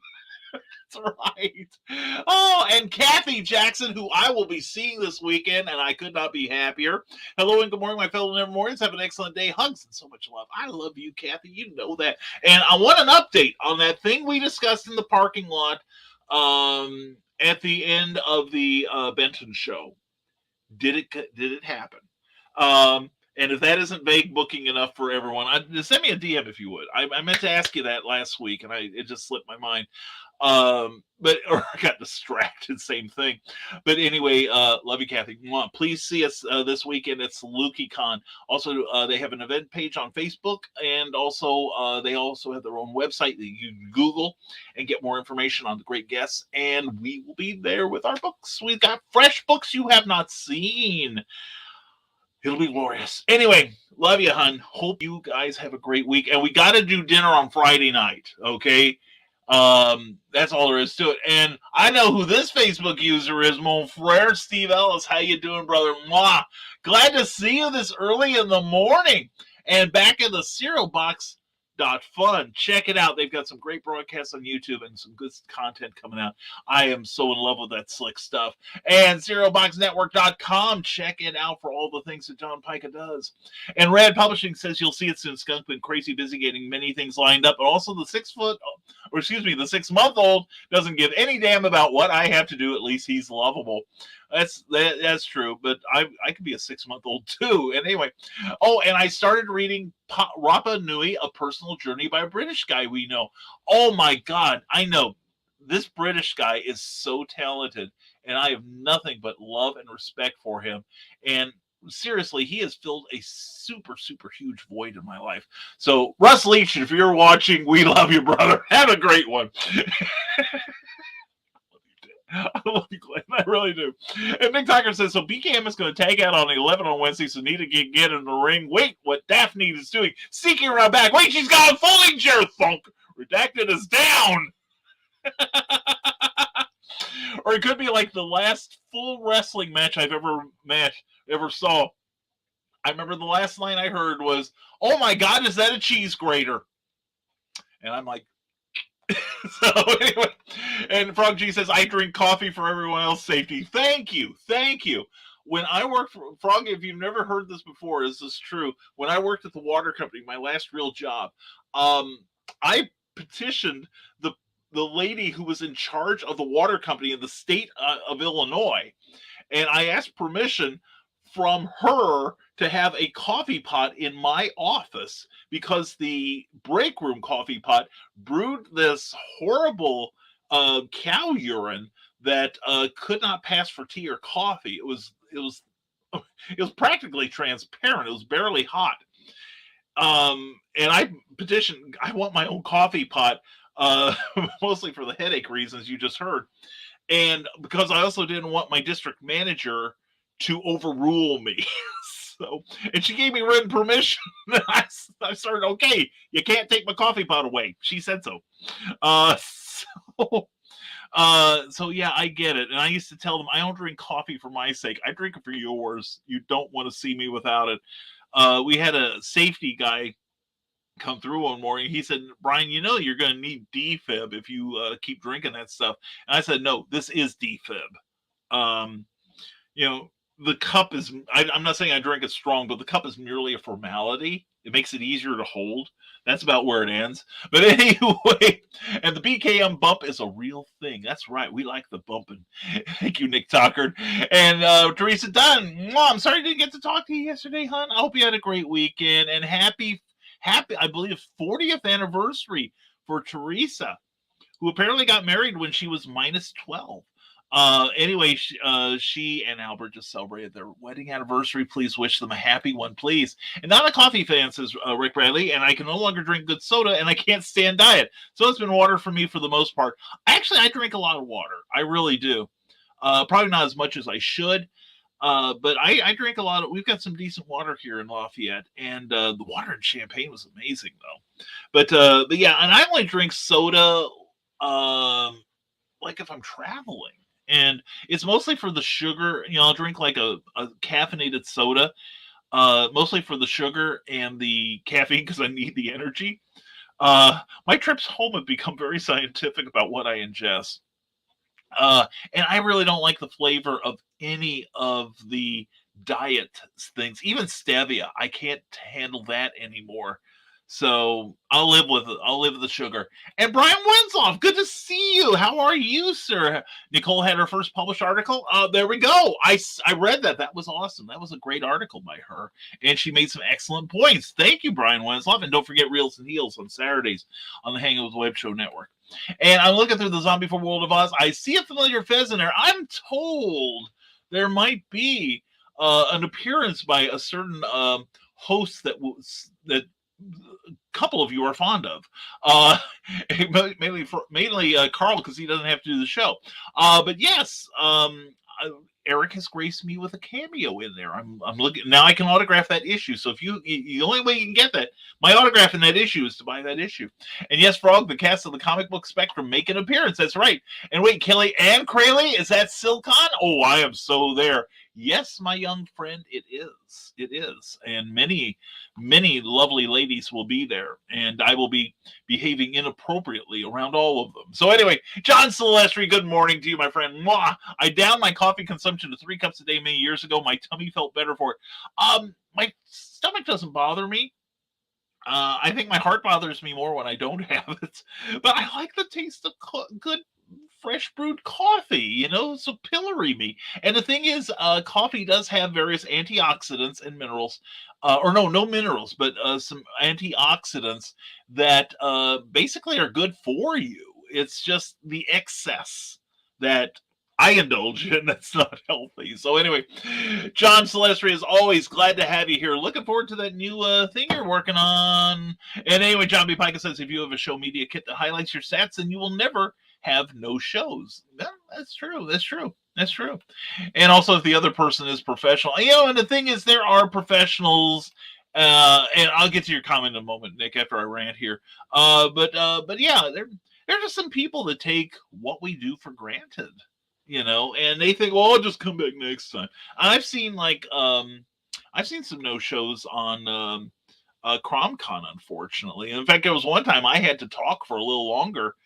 Speaker 1: That's right. Oh, and Kathy Jackson, who I will be seeing this weekend, and I could not be happier. Hello and good morning, my fellow Nevermornings. Have an excellent day. Hugs and so much love. I love you, Kathy. You know that. And I want an update on that thing we discussed in the parking lot at the end of the Benton show. Did it happen? And if that isn't vague booking enough for everyone, send me a DM if you would. I meant to ask you that last week, and it just slipped my mind. Or I got distracted, same thing. But anyway, love you, Kathy. Please see us this weekend. It's LukiCon. Also, they have an event page on Facebook, and also they also have their own website that you can Google and get more information on the great guests. And we will be there with our books. We've got fresh books you have not seen. It'll be glorious. Anyway, love you, hun. Hope you guys have a great week. And we got to do dinner on Friday night, okay? That's all there is to it. And I know who this Facebook user is, mon frere Steve Ellis. How you doing, brother? Mwah. Glad to see you this early in the morning. And back in the cereal box. Fun. Check it out. They've got some great broadcasts on YouTube and some good content coming out. I am so in love with that slick stuff. And cerealboxnetwork.com. Check it out for all the things that John Pica does. And Rad Publishing says you'll see it soon. Skunk been crazy busy getting many things lined up. But also the 6 month old doesn't give any damn about what I have to do. At least he's lovable. That's true, but I could be a 6 month old too. And anyway, and I started reading Rapa Nui, A Personal Journey by a British guy we know. Oh my God, I know this British guy is so talented, and I have nothing but love and respect for him. And seriously, he has filled a super, super huge void in my life. So, Russ Leach, if you're watching, we love you, brother. Have a great one. I love you, Glenn. I really do. And Nick Tucker says, so BKM is going to tag out on 11 on Wednesday, so need to get in the ring. Wait, what Daphne is doing. Seeking her back. Wait, she's got a folding chair. Thunk. Redacted is down. Or it could be like the last full wrestling match I've ever saw. I remember the last line I heard was, oh my God, is that a cheese grater? And I'm like, so anyway, and Frog G says, I drink coffee for everyone else's safety. Thank you. When I worked for Frog, if you've never heard this before, is this true? When I worked at the water company, my last real job, I petitioned the lady who was in charge of the water company in the state of Illinois, and I asked permission from her to have a coffee pot in my office because the break room coffee pot brewed this horrible cow urine that could not pass for tea or coffee. It was practically transparent. It was barely hot. And I petitioned, I want my own coffee pot, mostly for the headache reasons you just heard. And because I also didn't want my district manager to overrule me. So, and she gave me written permission. I started, okay, you can't take my coffee pot away. She said so. So yeah, I get it. And I used to tell them, I don't drink coffee for my sake. I drink it for yours. You don't want to see me without it. We had a safety guy come through one morning. He said, Brian, you know you're going to need defib if you keep drinking that stuff. And I said, no, this is defib. The cup is, I'm not saying I drink it strong, but the cup is merely a formality. It makes it easier to hold. That's about where it ends. But anyway, and the BKM bump is a real thing. That's right. We like the bumping. Thank you, Nick Tucker. And Teresa Dunn, I'm sorry I didn't get to talk to you yesterday, hon. I hope you had a great weekend. And happy, I believe, 40th anniversary for Teresa, who apparently got married when she was minus 12. Anyway, she and Albert just celebrated their wedding anniversary. Please wish them a happy one, please. And not a coffee fan, says Rick Bradley, and I can no longer drink good soda, and I can't stand diet. So it's been water for me for the most part. Actually, I drink a lot of water. I really do. Probably not as much as I should. But I drink a lot of. We've got some decent water here in Lafayette, and the water in Champaign was amazing, though. But yeah, and I only drink soda, like if I'm traveling, and it's mostly for the sugar. I'll drink like a caffeinated soda, mostly for the sugar and the caffeine because I need the energy. My trips home have become very scientific about what I ingest. And I really don't like the flavor of any of the diet things, even stevia. I can't handle that anymore. So I'll live with it. I'll live with the sugar. And Brian Wenzoff, good to see you. How are you, sir? Nicole had her first published article. There we go. I read that. That was awesome. That was a great article by her. And she made some excellent points. Thank you, Brian Wenzoff. And don't forget Reels and Heels on Saturdays on the Hang with Web Show Network. And I'm looking through the Zombie for World of Oz. I see a familiar fez in there. I'm told there might be an appearance by a certain host that a couple of you are fond of. Mainly Carl, because he doesn't have to do the show. But yes, Eric has graced me with a cameo in there. I'm looking now. I can autograph that issue. So if you, the only way you can get that, my autograph in that issue is to buy that issue. And yes, Frog, the cast of the comic book spectrum make an appearance. That's right. And wait, Kelly and Crayley, is that Silcon? Oh, I am so there. Yes, my young friend, it is. It is. And many, many lovely ladies will be there. And I will be behaving inappropriately around all of them. So anyway, John Silvestri, good morning to you, my friend. Mwah! I downed my coffee consumption to 3 cups a day many years ago. My tummy felt better for it. My stomach doesn't bother me. I think my heart bothers me more when I don't have it. But I like the taste of good fresh brewed coffee, so pillory me. And the thing is, coffee does have various antioxidants and minerals, no minerals, but some antioxidants that basically are good for you. It's just the excess that I indulge in that's not healthy. So anyway, John Celestri, is always glad to have you here. Looking forward to that new thing you're working on. And anyway, John B. Pica says, if you have a show media kit that highlights your stats, then you will never have no shows. Yeah, that's true. That's true. That's true. And also, if the other person is professional, and the thing is, there are professionals. And I'll get to your comment in a moment, Nick, after I rant here. But yeah, there are just some people that take what we do for granted, and they think, well, I'll just come back next time. I've seen I've seen some no shows on CromCon, unfortunately. In fact, there was one time I had to talk for a little longer.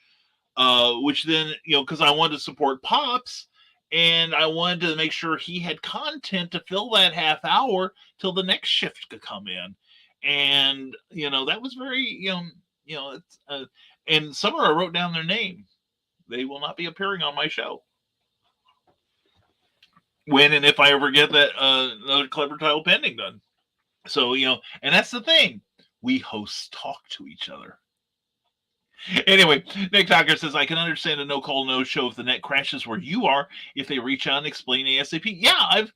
Speaker 1: Which then, because I wanted to support Pops and I wanted to make sure he had content to fill that half hour till the next shift could come in. And, that was very, it's, and somewhere I wrote down their name. They will not be appearing on my show. When and if I ever get that another clever title pending done. So, and that's the thing. We hosts talk to each other. Anyway, Nick Tucker says, I can understand a no-call, no-show if the net crashes where you are, if they reach out and explain ASAP. Yeah,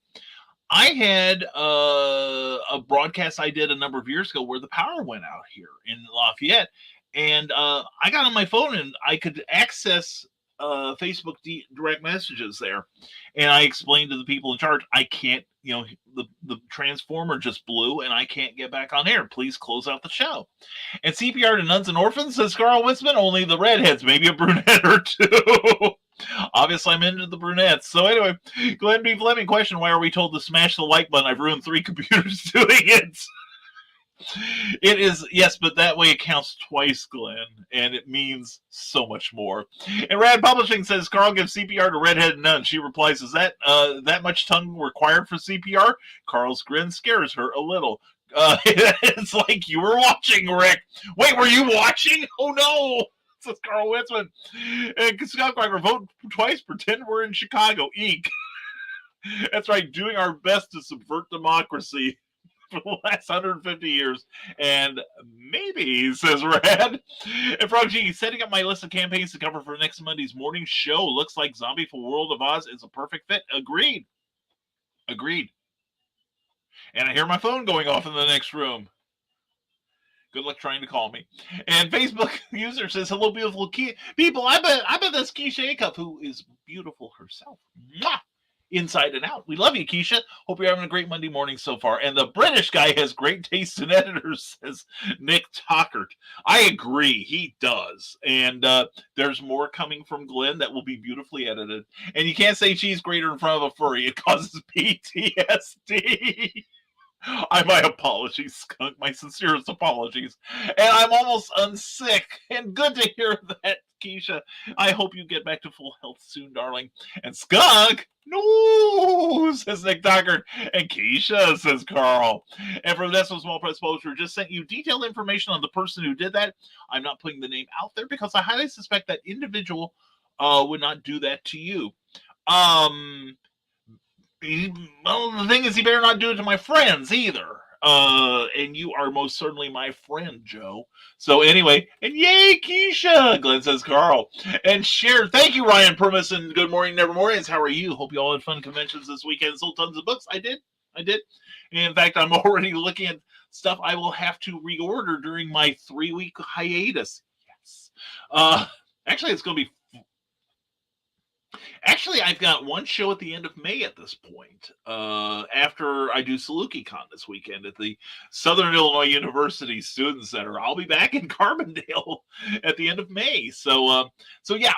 Speaker 1: I had a broadcast I did a number of years ago where the power went out here in Lafayette, and I got on my phone and I could access Facebook direct messages there, and I explained to the people in charge, I can't, the transformer just blew and I can't get back on air. Please close out the show. And CPR to nuns and orphans, says Carl Winsman, only the redheads, maybe a brunette or two. Obviously, I'm into the brunettes. So anyway, Glenn B. Fleming, question, why are we told to smash the like button? I've ruined 3 computers doing it. It is, yes, but that way it counts twice, Glenn, and it means so much more. And Rad Publishing says, Carl gives CPR to redhead nun. She replies, is that much tongue required for CPR? Carl's grin scares her a little. It's like you were watching, Rick. Wait, were you watching? Oh, no. Says Carl Winsman. And Scott Quacker, vote twice, pretend we're in Chicago. Eek. That's right, doing our best to subvert democracy. for the last 150 years. And maybe, says Rad. And Frog G, setting up my list of campaigns to cover for next Monday's morning show. Looks like Zombie for World of Oz is a perfect fit. Agreed. And I hear my phone going off in the next room. Good luck trying to call me. And Facebook user says, hello, beautiful people. I bet that's Keisha Acuff, who is beautiful herself. Mwah! Inside and out. We love you, Keisha. Hope you're having a great Monday morning so far. And the British guy has great taste in editors, says Nick Tockert. I agree. He does. And there's more coming from Glenn that will be beautifully edited. And you can't say cheese grater in front of a furry. It causes PTSD. My apologies, Skunk. My sincerest apologies. And I'm almost unsick. And good to hear that, Keisha. I hope you get back to full health soon, darling. And Skunk, no, says Nick Dockert. And Keisha, says Carl. And from That's What Small Press Poster, just sent you detailed information on the person who did that. I'm not putting the name out there because I highly suspect that individual would not do that to you. Well, the thing is, he better not do it to my friends either. And you are most certainly my friend, Joe. So anyway, and yay, Keisha, Glenn says Carl. And share. Thank you, Ryan Permis, and good morning, Nevermorians. How are you? Hope you all had fun conventions this weekend. Sold tons of books. I did. In fact, I'm already looking at stuff I will have to reorder during my 3-week hiatus. Yes. Actually, it's going to be. Actually, I've got one show at the end of May at this point. After I do SalukiCon this weekend at the Southern Illinois University Student Center, I'll be back in Carbondale at the end of May. So yeah,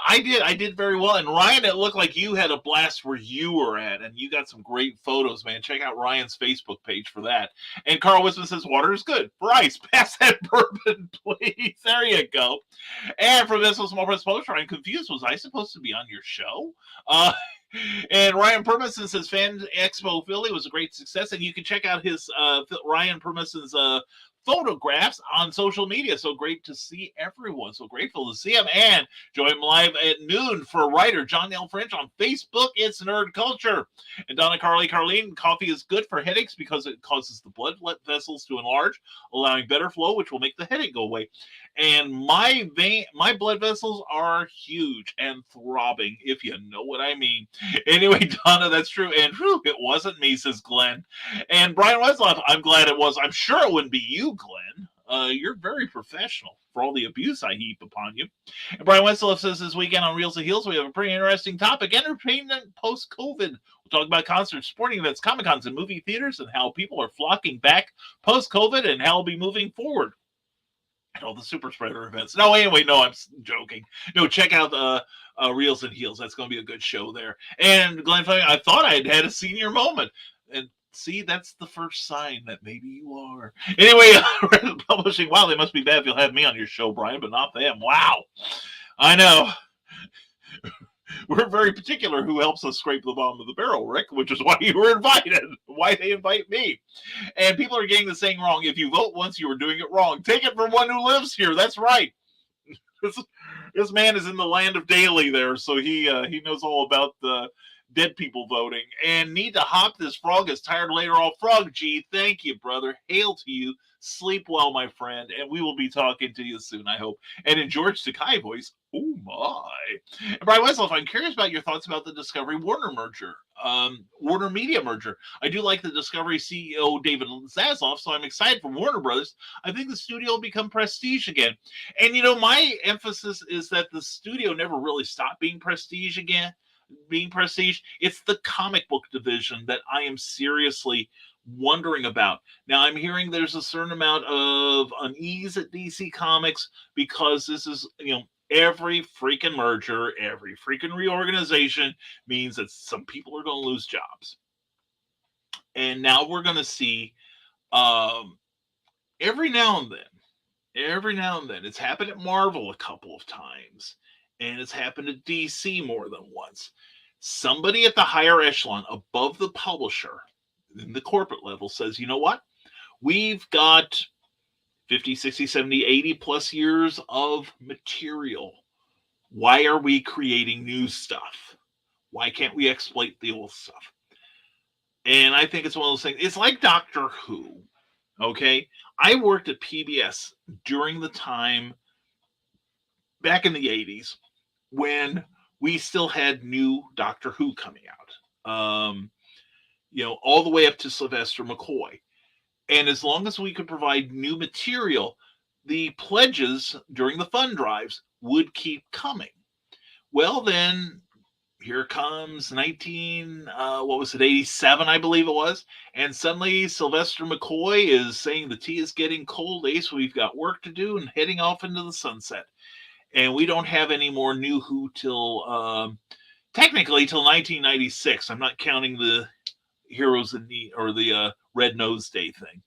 Speaker 1: I did very well. And Ryan, it looked like you had a blast where you were at, and you got some great photos, man. Check out Ryan's Facebook page for that. And Carl Wisman says, water is good. Bryce, pass that bourbon, please. There you go. And from this Small Press Poster, I'm confused. Was I supposed to be on your show? And Ryan Permisson says, Fan Expo Philly was a great success. And you can check out his Ryan Permisson's photographs on social media. So great to see everyone. So grateful to see him. And join him live at noon for writer John L. French on Facebook. It's Nerd Culture. And Donna Carleen, coffee is good for headaches because it causes the blood vessels to enlarge, allowing better flow, which will make the headache go away. And my blood vessels are huge and throbbing, if you know what I mean. Anyway, Donna, that's true. And whew, it wasn't me, says Glenn. And Brian Wesloff, I'm glad it was. I'm sure it wouldn't be you, Glenn. You're very professional for all the abuse I heap upon you. And Brian Wesloff says this weekend on Reels to Heels, we have a pretty interesting topic, entertainment post-COVID. We'll talk about concerts, sporting events, Comic-Cons, and movie theaters, and how people are flocking back post-COVID and how it'll be moving forward. And all the super spreader events. No, anyway, no, I'm joking. No, check out Reels and Heels. That's going to be a good show there. And Glenn, I thought I had a senior moment. And see, that's the first sign that maybe you are. Anyway, Publishing. Wow, they must be bad if you'll have me on your show, Brian, but not them. Wow. I know. We're very particular who helps us scrape the bottom of the barrel, Rick, which is why you were invited, why they invite me. And people are getting the saying wrong. If you vote once, you are doing it wrong. Take it from one who lives here. That's right. This man is in the land of Daly there, so he knows all about the dead people voting. And need to hop this frog is tired later off. Frog G, thank you, brother. Hail to you. Sleep well, my friend, and we will be talking to you soon, I hope. And in George Takei voice, oh my. And Brian Wesloff, I'm curious about your thoughts about the Discovery Warner merger, Warner Media merger. I do like the Discovery CEO David Zaslav, so I'm excited for Warner Brothers. I think the studio will become prestige again. And you know, my emphasis is that the studio never really stopped being prestige again. It's the comic book division that I am seriously wondering about. Now, I'm hearing there's a certain amount of unease at DC Comics because this is, every freaking merger, every freaking reorganization means that some people are going to lose jobs. And now we're going to see every now and then, it's happened at Marvel a couple of times, and it's happened at DC more than once. Somebody at the higher echelon above the publisher in the corporate level says, you know what? We've got 50, 60, 70, 80 plus years of material. Why are we creating new stuff? Why can't we exploit the old stuff? And I think it's one of those things. It's like Doctor Who. Okay, I worked at PBS during the time back in the 80s when we still had new Doctor Who coming out. All the way up to Sylvester McCoy. And as long as we could provide new material, the pledges during the fund drives would keep coming. Well, then here comes 87, I believe it was. And suddenly Sylvester McCoy is saying the tea is getting cold, Ace. We've got work to do and heading off into the sunset. And we don't have any more new Who till technically till 1996. I'm not counting the Heroes in Need or the Red Nose Day thing,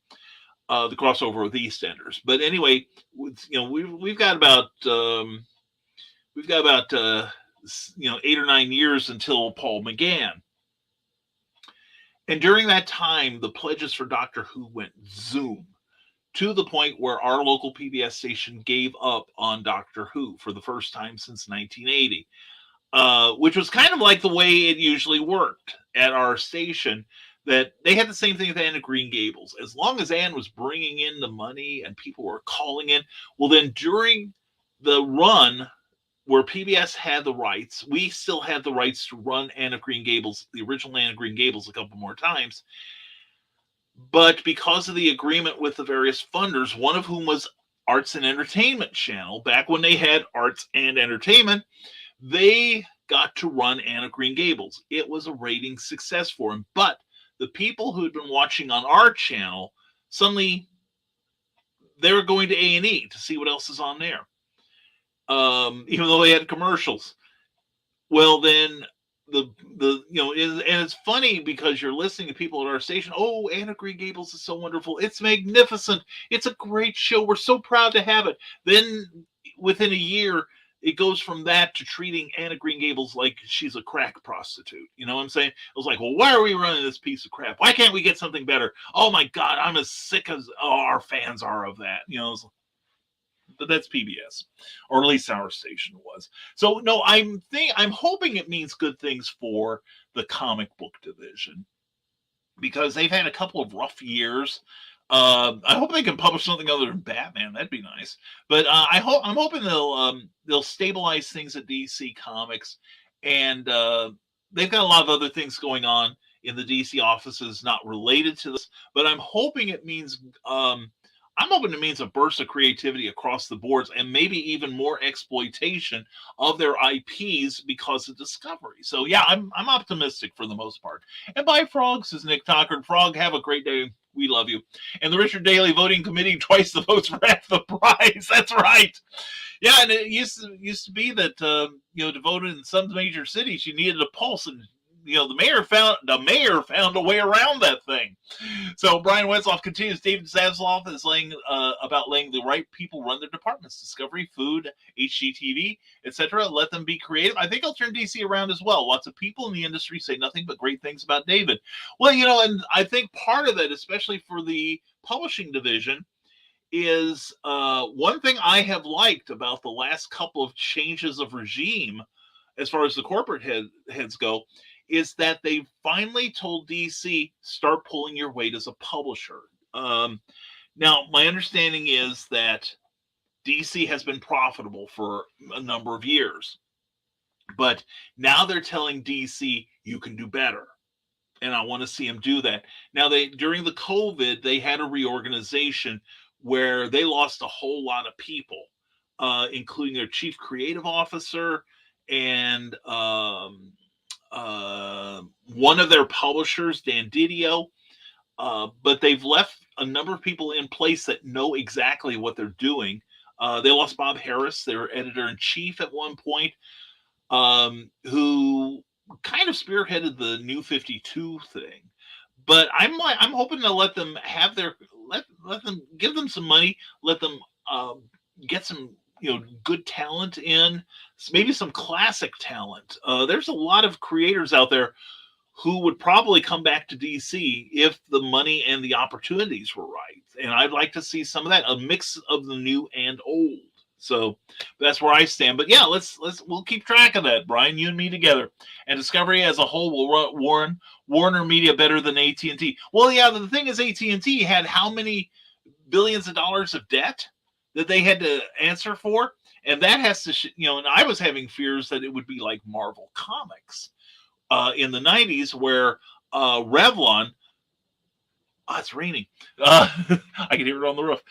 Speaker 1: the crossover with EastEnders. But anyway, we've got about 8 or 9 years until Paul McGann. And during that time, the pledges for Doctor Who went zoom to the point where our local PBS station gave up on Doctor Who for the first time since 1980, which was kind of like the way it usually worked at our station, that they had the same thing with Anne of Green Gables. As long as Anne was bringing in the money and people were calling in, well, then during the run where PBS had the rights, we still had the rights to run Anne of Green Gables, the original Anne of Green Gables, a couple more times. But because of the agreement with the various funders, one of whom was Arts and Entertainment Channel, back when they had arts and entertainment, they got to run Anne of Green Gables. It was a rating success for them. But the people who had been watching on our channel, suddenly they were going to A&E to see what else is on there. Even though they had commercials. Well, then and it's funny because you're listening to people at our station. Oh, Anne of Green Gables is so wonderful. It's magnificent. It's a great show. We're so proud to have it. Then within a year, it goes from that to treating Anne of Green Gables like she's a crack prostitute. You know what I'm saying? It was like, well, why are we running this piece of crap? Why can't we get something better? Oh my God, I'm as sick as our fans are of that. But that's PBS, or at least our station was. So no, I'm hoping it means good things for the comic book division, because they've had a couple of rough years. I hope they can publish something other than Batman. That'd be nice. But I'm hoping they'll stabilize things at DC Comics, and they've got a lot of other things going on in the DC offices not related to this. But I'm hoping it means a burst of creativity across the boards, and maybe even more exploitation of their IPs because of Discovery. So yeah, I'm optimistic for the most part. And bye, Frog, says Nick Tockard. Frog, have a great day. We love you. And the Richard Daley voting committee, twice the votes for half the prize. That's right. Yeah, and it used to be that to vote in some major cities, you needed a pulse, and the mayor found a way around that thing. So Brian Wetzoff continues. David Zasloff is about letting the right people run their departments: Discovery, Food, HGTV, etc. Let them be creative. I think I'll turn DC around as well. Lots of people in the industry say nothing but great things about David. Well, and I think part of that, especially for the publishing division, is one thing I have liked about the last couple of changes of regime, as far as the corporate heads go, is that they finally told DC, start pulling your weight as a publisher. Now, my understanding is that DC has been profitable for a number of years, but now they're telling DC, you can do better. And I want to see them do that. Now, during the COVID, they had a reorganization where they lost a whole lot of people, including their chief creative officer and one of their publishers, Dan Didio, but they've left a number of people in place that know exactly what they're doing. They lost Bob Harris, their editor-in-chief at one point, who kind of spearheaded the New 52 thing. But I'm hoping to let them have let them give them some money, let them get some good talent in, maybe some classic talent. There's a lot of creators out there who would probably come back to DC if the money and the opportunities were right. And I'd like to see some of that, a mix of the new and old. So that's where I stand. But yeah, we'll keep track of that, Brian. You and me together. And Discovery as a whole will warn Warner Media better than AT&T. Well, yeah, the thing is, AT&T had how many billions of dollars of debt that they had to answer for, and that has to, and I was having fears that it would be like Marvel Comics in the 90s, where Revlon. Oh, it's raining. I can hear it on the roof.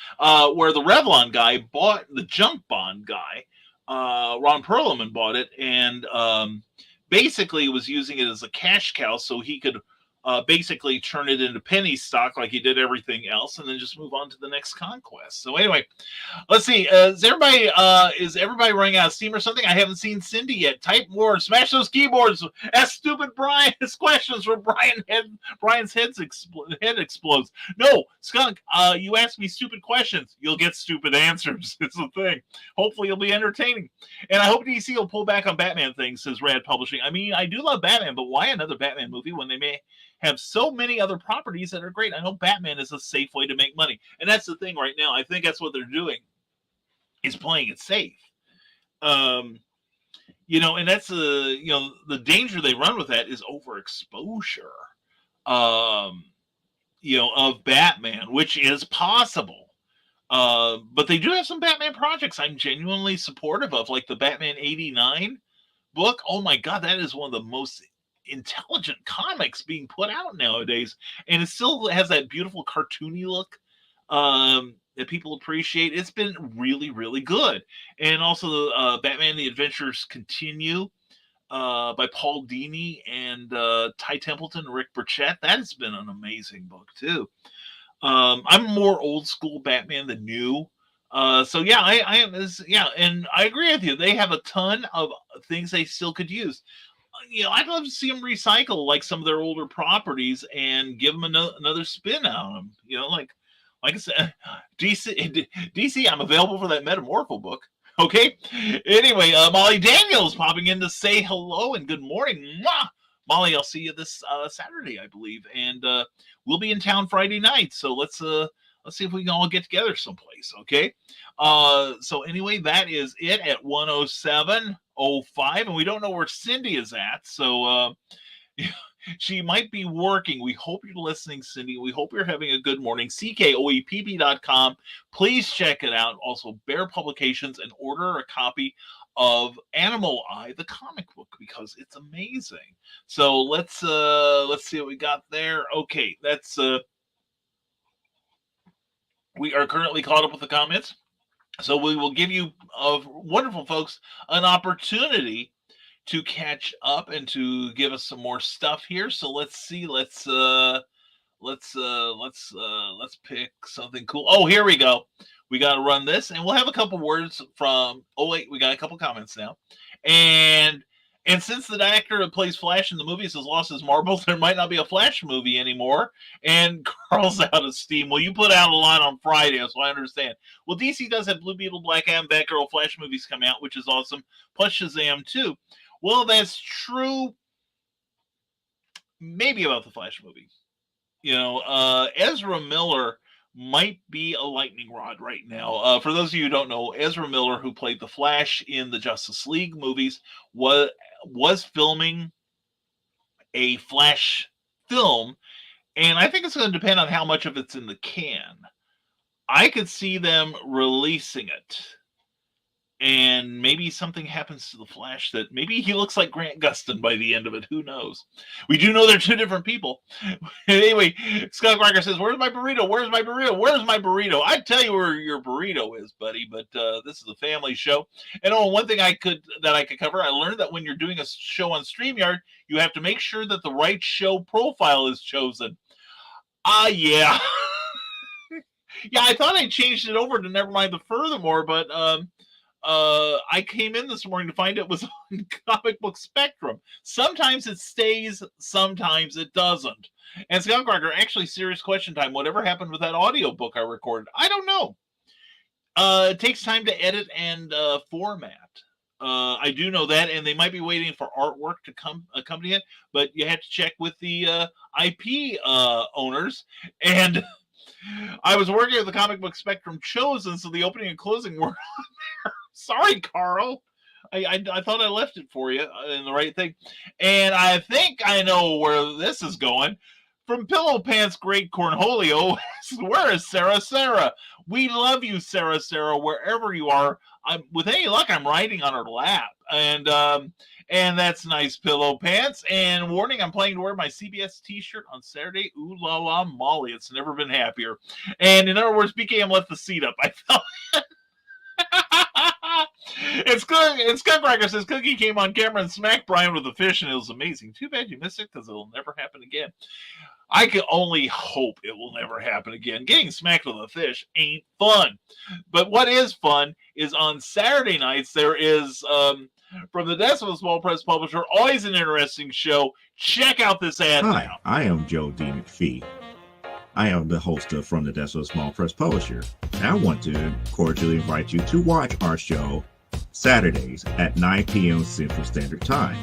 Speaker 1: Where the Revlon guy bought the junk bond guy, Ron Perlman bought it, and basically was using it as a cash cow so he could basically turn it into penny stock like he did everything else, and then just move on to the next conquest. So anyway, let's see. Is everybody running out of steam or something? I haven't seen Cindy yet. Type more. Smash those keyboards. Ask stupid Brian's questions where Brian's head explodes. No, Skunk. You ask me stupid questions, you'll get stupid answers. It's the thing. Hopefully, it'll be entertaining. And I hope DC will pull back on Batman things, says Rad Publishing. I mean, I do love Batman, but why another Batman movie when they may have so many other properties that are great? I know Batman is a safe way to make money, and that's the thing right now. I think that's what they're doing, is playing it safe. And that's the danger they run with that is overexposure, of Batman, which is possible. But they do have some Batman projects I'm genuinely supportive of, like the Batman 89 book. Oh my God, that is one of the most intelligent comics being put out nowadays, and it still has that beautiful cartoony look that people appreciate. It's been really, really good. And also Batman the Adventures Continue by Paul Dini and Ty Templeton and Rick Burchett. That has been an amazing book too. I'm more old school Batman than new. So yeah, I am. And I agree with you. They have a ton of things they still could use. I'd love to see them recycle like some of their older properties and give them another spin on them. Like I said, DC, I'm available for that Metamorpho book. Okay. Anyway, Molly Daniels popping in to say hello and good morning. Mwah! Molly, I'll see you this Saturday, I believe, and we'll be in town Friday night. So let's see if we can all get together someplace. Okay. So anyway, that is it at 107:05, and we don't know where Cindy is at. So she might be working. We hope you're listening, Cindy. We hope you're having a good morning. CKOEPP.com. Please check it out. Also, Bear Publications, and order a copy of Animal Eye, the comic book, because it's amazing. So let's see what we got there. Okay, that's we are currently caught up with the comments. So we will give you, wonderful folks, an opportunity to catch up and to give us some more stuff here. So let's see. Let's pick something cool. Oh, here we go. We got to run this, and we'll have a couple words from. Oh wait, we got a couple comments now, and since the actor who plays Flash in the movies has lost his marbles, there might not be a Flash movie anymore. And Carl's out of steam. Well, you put out a line on Friday, so I understand. Well, DC does have Blue Beetle, Black Adam, Batgirl, Flash movies coming out, which is awesome. Plus Shazam too. Well, that's true. Maybe about the Flash movie. Ezra Miller might be a lightning rod right now. For those of you who don't know, Ezra Miller, who played the Flash in the Justice League movies, was filming a Flash film, and I think it's going to depend on how much of it's in the can. I could see them releasing it, and maybe something happens to the Flash that maybe he looks like Grant Gustin by the end of it. Who knows? We do know they're two different people. Anyway, Scott Rocker says, "Where's my burrito? Where's my burrito? Where's my burrito?" I'd tell you where your burrito is, buddy, but this is a family show. And one thing I could cover, I learned that when you're doing a show on StreamYard, you have to make sure that the right show profile is chosen. Yeah. Yeah, I thought I changed it over to Nevermind the Furthermore, but I came in this morning to find it was on Comic Book Spectrum. Sometimes it stays, sometimes it doesn't. And Skywalker, actually, serious question time. Whatever happened with that audiobook I recorded? I don't know. It takes time to edit and format. I do know that, and they might be waiting for artwork to accompany it, but you have to check with the IP owners. And I was working at the Comic Book Spectrum Chosen, so the opening and closing were on there. Sorry, Carl. I thought I left it for you in the right thing. And I think I know where this is going. From Pillow Pants Great Cornholio, where is Sarah Sarah? We love you, Sarah Sarah, wherever you are. With any luck, I'm riding on her lap. And that's nice, Pillow Pants. And warning, I'm planning to wear my CBS t-shirt on Saturday. Ooh la la Molly. It's never been happier. And in other words, BKM left the seat up. I felt it's good. It's Gunbreaker says Cookie came on camera and smacked Brian with a fish, and it was amazing. Too bad you missed it because it'll never happen again. I can only hope it will never happen again. Getting smacked with a fish ain't fun. But what is fun is on Saturday nights, there is, from the desk of a small press publisher, always an interesting show. Check out this ad now.
Speaker 2: I am Joe D. McPhee. I am the host of From the Desk of a Small Press Publisher. And I want to cordially invite you to watch our show Saturdays at 9 p.m. Central Standard Time.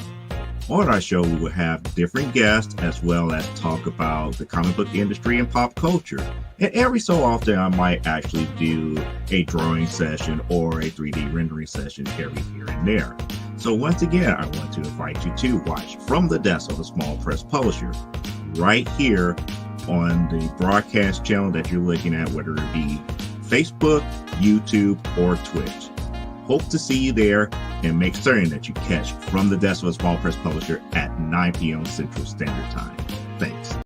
Speaker 2: On our show, we will have different guests as well as talk about the comic book industry and pop culture. And every so often, I might actually do a drawing session or a 3D rendering session every here and there. So once again, I want to invite you to watch From the Desk of a Small Press Publisher right here on the broadcast channel that you're looking at, whether it be Facebook, YouTube, or Twitch. Hope to see you there, and make certain that you catch From the Desk of a Small Press Publisher at 9 p.m. Central Standard Time. Thanks.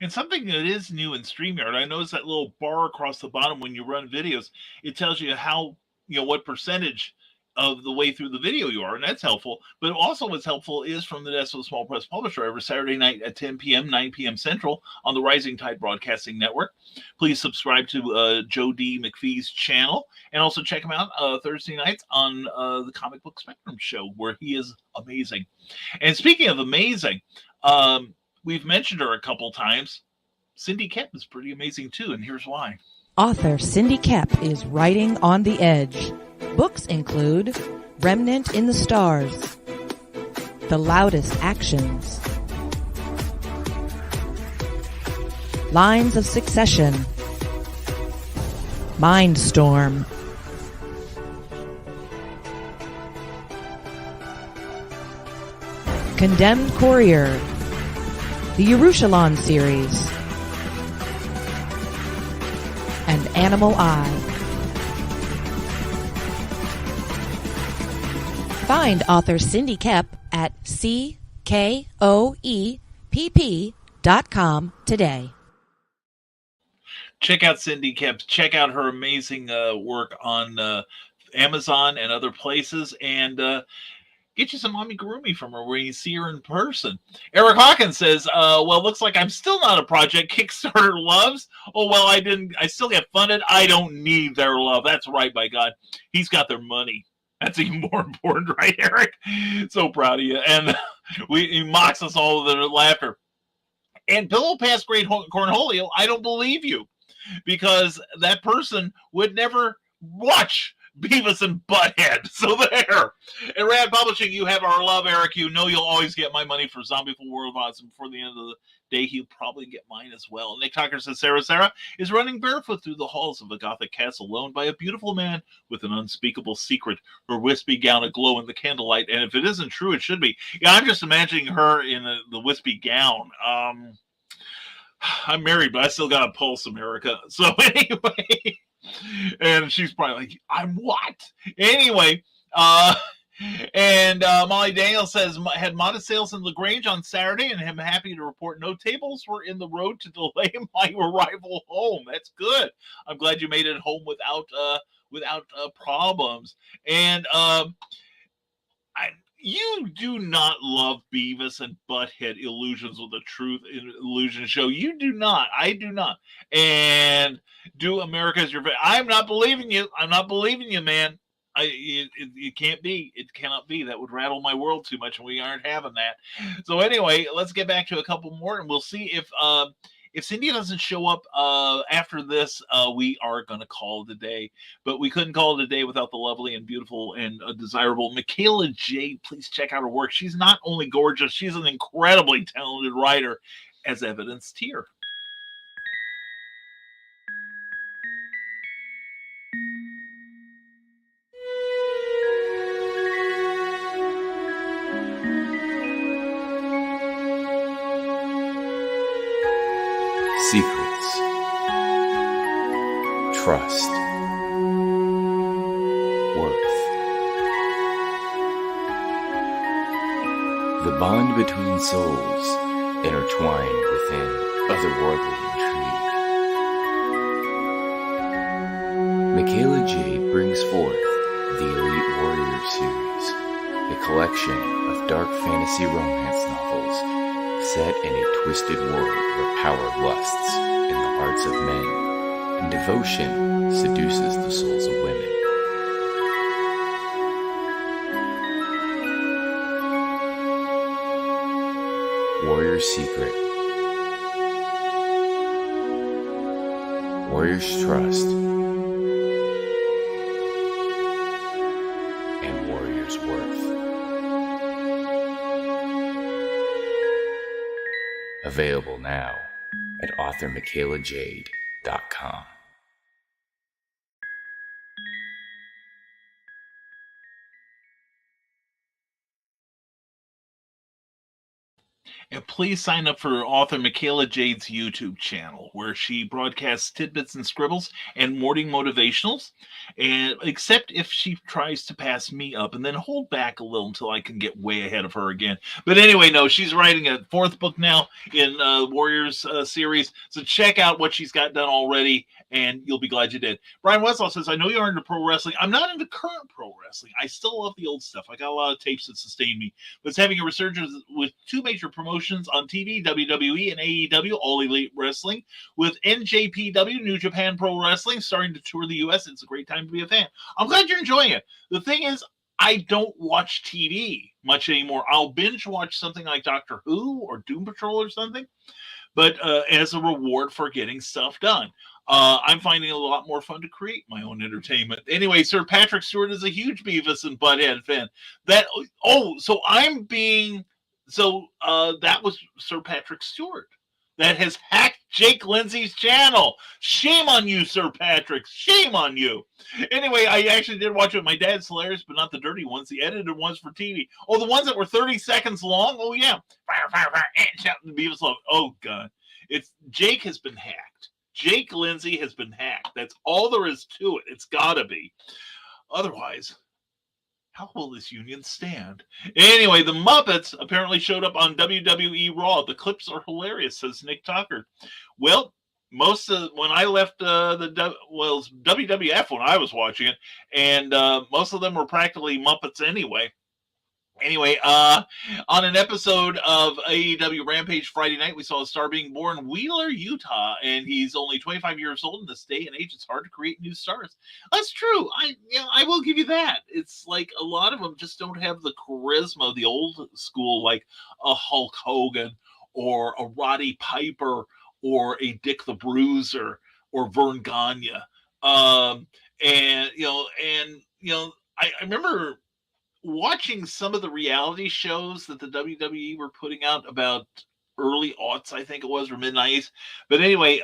Speaker 1: And something that is new in StreamYard, I noticed that little bar across the bottom when you run videos. It tells you how, what percentage of the way through the video you are, and that's helpful. But also what's helpful is From the Desk of a Small Press Publisher every Saturday night at 10 p.m., 9 p.m. Central on the Rising Tide Broadcasting Network. Please subscribe to Joe D. McPhee's channel, and also check him out Thursday nights on the Comic Book Spectrum show, where he is amazing. And speaking of amazing, we've mentioned her a couple times. Cindy Kemp is pretty amazing too, and here's why.
Speaker 4: Author Cindy Kemp is writing on the edge. Books include Remnant in the Stars, The Loudest Actions, Lines of Succession, Mindstorm, Condemned Courier, the Yerushalayim series, and Animal Eye. Find author Cindy Kemp at CKOEPP.com today.
Speaker 1: Check out Cindy Kemp. Check out her amazing work on Amazon and other places, and get you some amigurumi from her where you see her in person. Eric Hawkins says, well, looks like I'm still not a project Kickstarter loves. Oh, well, I still get funded. I don't need their love. That's right, by God. He's got their money. That's even more important, right, Eric? So proud of you. And he mocks us all with their laughter. And Pillow Pants Great Cornholio, I don't believe you, because that person would never watch Beavis and Butthead. So there. At Rad Publishing, you have our love, Eric. You know you'll always get my money for Zombie for World Odds, and before the end of the day, he'll probably get mine as well. Nick Tucker says Sarah is running barefoot through the halls of a Gothic castle, lone by a beautiful man with an unspeakable secret, her wispy gown aglow in the candlelight. And if it isn't true, it should be. Yeah, I'm just imagining her in the wispy gown. I'm married, but I still got a pulse, America. So anyway, and she's probably like, I'm what? Anyway, and Molly Daniels says, had modest sales in LaGrange on Saturday, and I'm happy to report no tables were in the road to delay my arrival home. That's good. I'm glad you made it home without problems. And you do not love Beavis and Butthead Illusions with the Truth Illusion Show. You do not. I do not. And do America as your favorite. I'm not believing you. I'm not believing you, man. It can't be. It cannot be. That would rattle my world too much, and we aren't having that. So anyway, let's get back to a couple more, and we'll see if Cindy doesn't show up after this, we are going to call it a day. But we couldn't call it a day without the lovely and beautiful and desirable Michaela Jade. Please check out her work. She's not only gorgeous, she's an incredibly talented writer, as evidenced here.
Speaker 6: trust, worth. The bond between souls intertwined within otherworldly intrigue. Michaela Jade brings forth the Elite Warrior series, a collection of dark fantasy romance novels set in a twisted world where power lusts in the hearts of men and devotion seduces the souls of women. Warrior's Secret, Warrior's Trust, and Warrior's Worth. Available now at authormichaelajade.com.
Speaker 1: And please sign up for author Michaela Jade's YouTube channel, where she broadcasts tidbits and scribbles and morning motivationals, and except if she tries to pass me up, and then hold back a little until I can get way ahead of her again. But anyway, no, she's writing a 4th book now in Warriors series, so check out what she's got done already, and you'll be glad you did. Brian Westlaw says, I know you are into pro wrestling. I'm not into current pro wrestling. I still love the old stuff. I got a lot of tapes that sustain me, but it's having a resurgence with 2 major promotions on TV, WWE and AEW, All Elite Wrestling, with NJPW, New Japan Pro Wrestling, starting to tour the U.S. It's a great time to be a fan. I'm glad you're enjoying it. The thing is, I don't watch TV much anymore. I'll binge watch something like Doctor Who or Doom Patrol or something, but as a reward for getting stuff done. I'm finding it a lot more fun to create my own entertainment. Anyway, Sir Patrick Stewart is a huge Beavis and Butthead fan. That was Sir Patrick Stewart that has hacked Jake Lindsay's channel. Shame on you, Sir Patrick. Shame on you. Anyway, I actually did watch it with my dad's hilarious, but not the dirty ones, the edited ones for TV. Oh, the ones that were 30 seconds long? Oh, yeah. Fire, fire, fire, and shout the Beavis love. Oh, God. Jake has been hacked. Jake Lindsay has been hacked. That's all there is to it. It's got to be. Otherwise, how will this union stand? Anyway, the Muppets apparently showed up on WWE Raw. The clips are hilarious, says Nick Tucker. Well, when I left WWF when I was watching it, and most of them were practically Muppets anyway. Anyway, on an episode of AEW Rampage Friday night, we saw a star being born, Wheeler, Utah, and he's only 25 years old. In this day and age, it's hard to create new stars. That's true. I will give you that. It's like a lot of them just don't have the charisma of the old school, like a Hulk Hogan or a Roddy Piper or a Dick the Bruiser or Vern Gagne. I remember watching some of the reality shows that the WWE were putting out about early aughts, I think it was, or mid-90s. But anyway,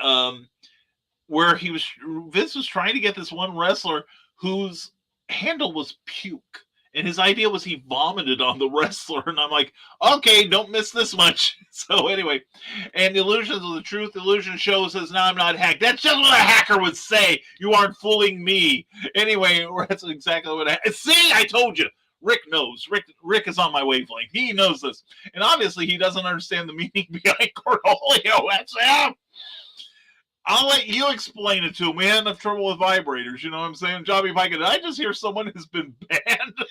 Speaker 1: where Vince was trying to get this one wrestler whose handle was puke. And his idea was he vomited on the wrestler. And I'm like, okay, don't miss this much. So anyway, and Illusions of the Truth Illusion Show says, no, I'm not hacked. That's just what a hacker would say. You aren't fooling me. Anyway, that's exactly what see, I told you. Rick knows. Rick is on my wavelength. He knows this. And obviously he doesn't understand the meaning behind Cornholio. That's him. I'll let you explain it to him. We had enough trouble with vibrators. You know what I'm saying? Jobby Pike, did I just hear someone has been banned?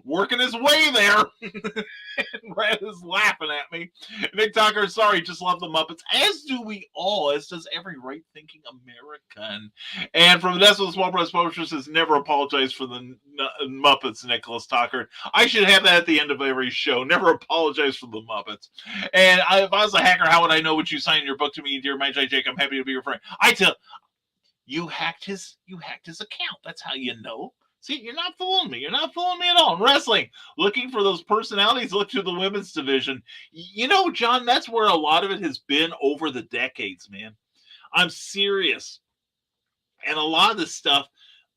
Speaker 1: Working his way there. And Brad is laughing at me. Nick Tucker, sorry, just love the Muppets. As do we all, as does every right-thinking American. And from Vanessa the Small Press Publisher says, never apologize for the Muppets, Nicholas Tucker. I should have that at the end of every show. Never apologize for the Muppets. And if I was a hacker, how would I know what you signed in your book to me, dear Magi Jake? I'm happy to be your friend. I tell you, hacked his account. That's how you know. See, you're not fooling me. You're not fooling me at all. In wrestling, looking for those personalities, look to the women's division. You know, John, that's where a lot of it has been over the decades, man. I'm serious. And a lot of this stuff,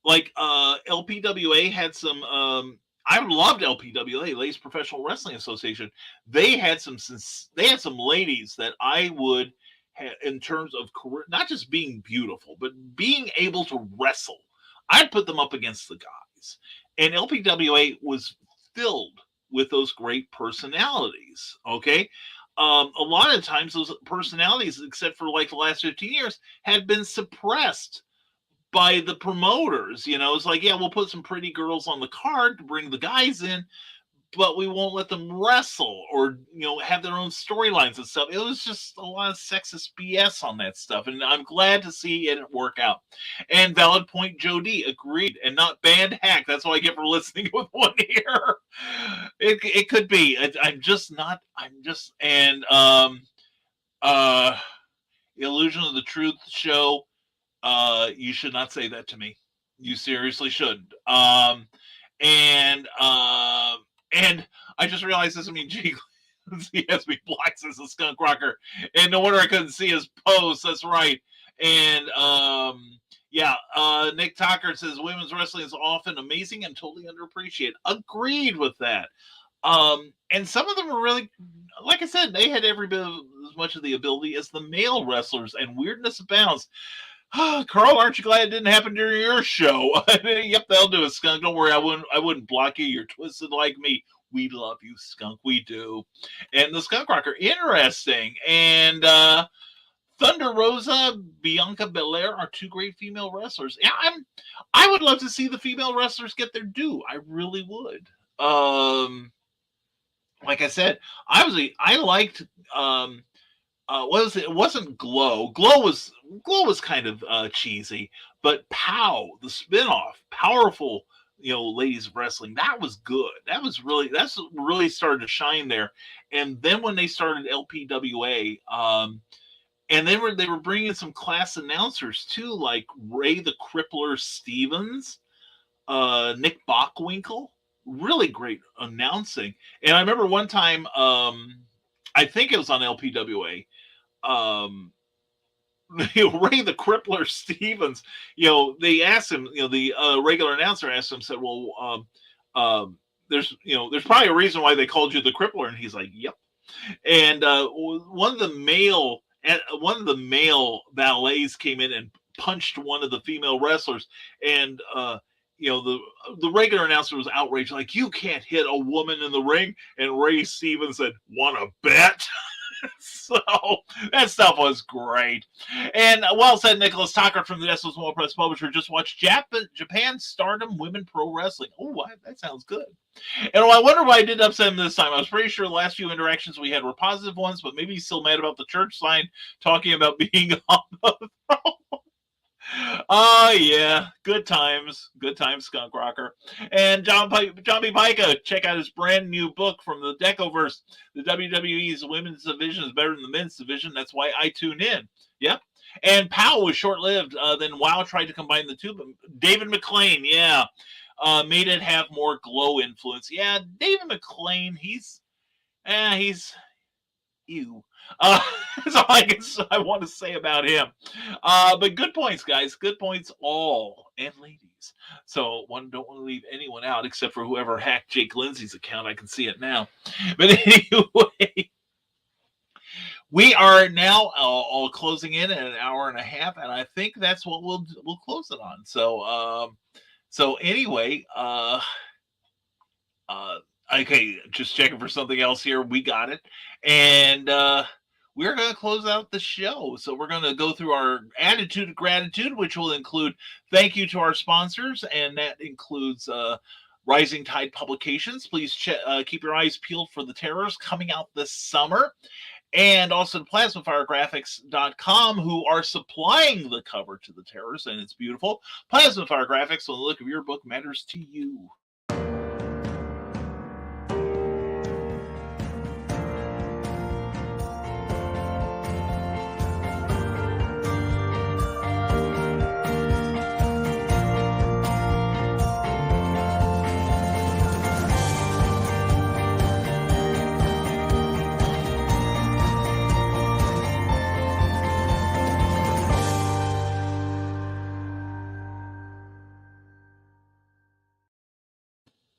Speaker 1: like LPWA had some, I loved LPWA, Ladies Professional Wrestling Association. They had some ladies that I would in terms of career, not just being beautiful, but being able to wrestle. I'd put them up against the guys. And LPWA was filled with those great personalities. Okay. A lot of times those personalities, except for like the last 15 years, had been suppressed by the promoters. It's like, yeah, we'll put some pretty girls on the card to bring the guys in, but we won't let them wrestle or have their own storylines and stuff. It was just a lot of sexist BS on that stuff, and I'm glad to see it work out. And Valid Point Joe D agreed, and not band hack. That's what I get for listening with one ear. It could be. Illusion of the Truth show. You should not say that to me. You seriously shouldn't. And I just realized this. I mean, gee, he has me blocked as a skunk rocker, and no wonder I couldn't see his post. That's right. And Nick Tucker says women's wrestling is often amazing and totally underappreciated. Agreed with that. And some of them are really, like I said, they had every bit of as much of the ability as the male wrestlers, and weirdness abounds. Carl, aren't you glad it didn't happen during your show? Yep, they'll do it, skunk. Don't worry, I wouldn't block you. You're twisted like me. We love you, skunk. We do. And the skunk rocker, interesting. And Thunder Rosa, Bianca Belair are two great female wrestlers. Yeah, I would love to see the female wrestlers get their due. I really would. Like I said, I liked what was it? It wasn't Glow. Glow was kind of cheesy, but POW, the spinoff, powerful, ladies wrestling, that was good. That's really started to shine there. And then when they started LPWA, and they were bringing some class announcers too, like Ray the Crippler Stevens, Nick Bockwinkel, really great announcing. And I remember one time, I think it was on LPWA. Ray the Crippler Stevens, they asked him, the regular announcer asked him, said, well, there's probably a reason why they called you the Crippler. And he's like, yep. And one of the male valets came in and punched one of the female wrestlers. And, the regular announcer was outraged, like, you can't hit a woman in the ring. And Ray Stevens said, want to bet? So that stuff was great. And well said, Nicholas Tucker from the SO Small Press Publisher. Just watched Japan Stardom Women Pro Wrestling. Oh, that sounds good. And I wonder why I didn't upset him this time. I was pretty sure the last few interactions we had were positive ones, but maybe he's still mad about the church sign talking about being on the throne. Yeah, good times, skunk rocker. And John B. Pica, check out his brand new book from the Decoverse. The WWE's women's division is better than the men's division. That's why I tune in. Yep. And POW was short-lived. Then WoW tried to combine the two. But David McLean, made it have more Glow influence. Yeah, David McLean, he's ew. That's all I want to say about him. But good points, guys. Good points, all, and ladies. So don't want to leave anyone out except for whoever hacked Jake Lindsay's account. I can see it now. But anyway, we are now all closing in at an hour and a half, and I think that's what we'll close it on. So anyway, okay, just checking for something else here. We got it. And we're going to close out the show. So we're going to go through our attitude of gratitude, which will include thank you to our sponsors. And that includes Rising Tide Publications. Please keep your eyes peeled for the terrors coming out this summer. And also PlasmaFireGraphics.com, who are supplying the cover to the terrors. And it's beautiful. Plasmafire Graphics, when the look of your book matters to you.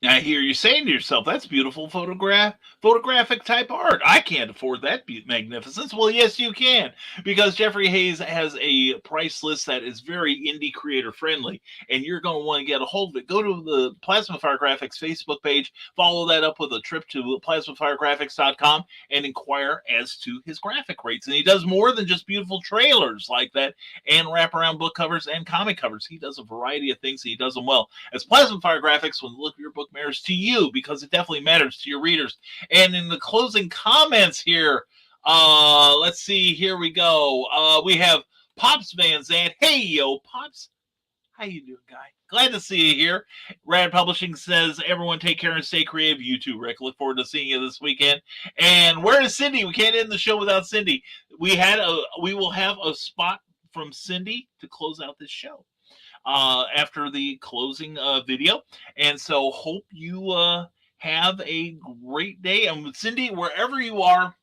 Speaker 1: I hear you saying to yourself, that's beautiful photographic type art. I can't afford that magnificence. Well, yes, you can, because Jeffrey Hayes has a price list that is very indie creator friendly, and you're going to want to get a hold of it. Go to the Plasma Fire Graphics Facebook page, follow that up with a trip to plasmafiregraphics.com, and inquire as to his graphic rates. And he does more than just beautiful trailers like that and wraparound book covers and comic covers. He does a variety of things, and he does them well. As Plasma Fire Graphics, when the look of your book matters to you, because it definitely matters to your readers. And in the closing comments here, let's see, here we go. We have Pops Van Zandt. Hey, yo, Pops. How you doing, guy? Glad to see you here. Rad Publishing says, everyone take care and stay creative. You too, Rick. Look forward to seeing you this weekend. And where is Cindy? We can't end the show without Cindy. We will have a spot from Cindy to close out this show after the closing video. And so hope you have a great day. And Cindy, wherever you are,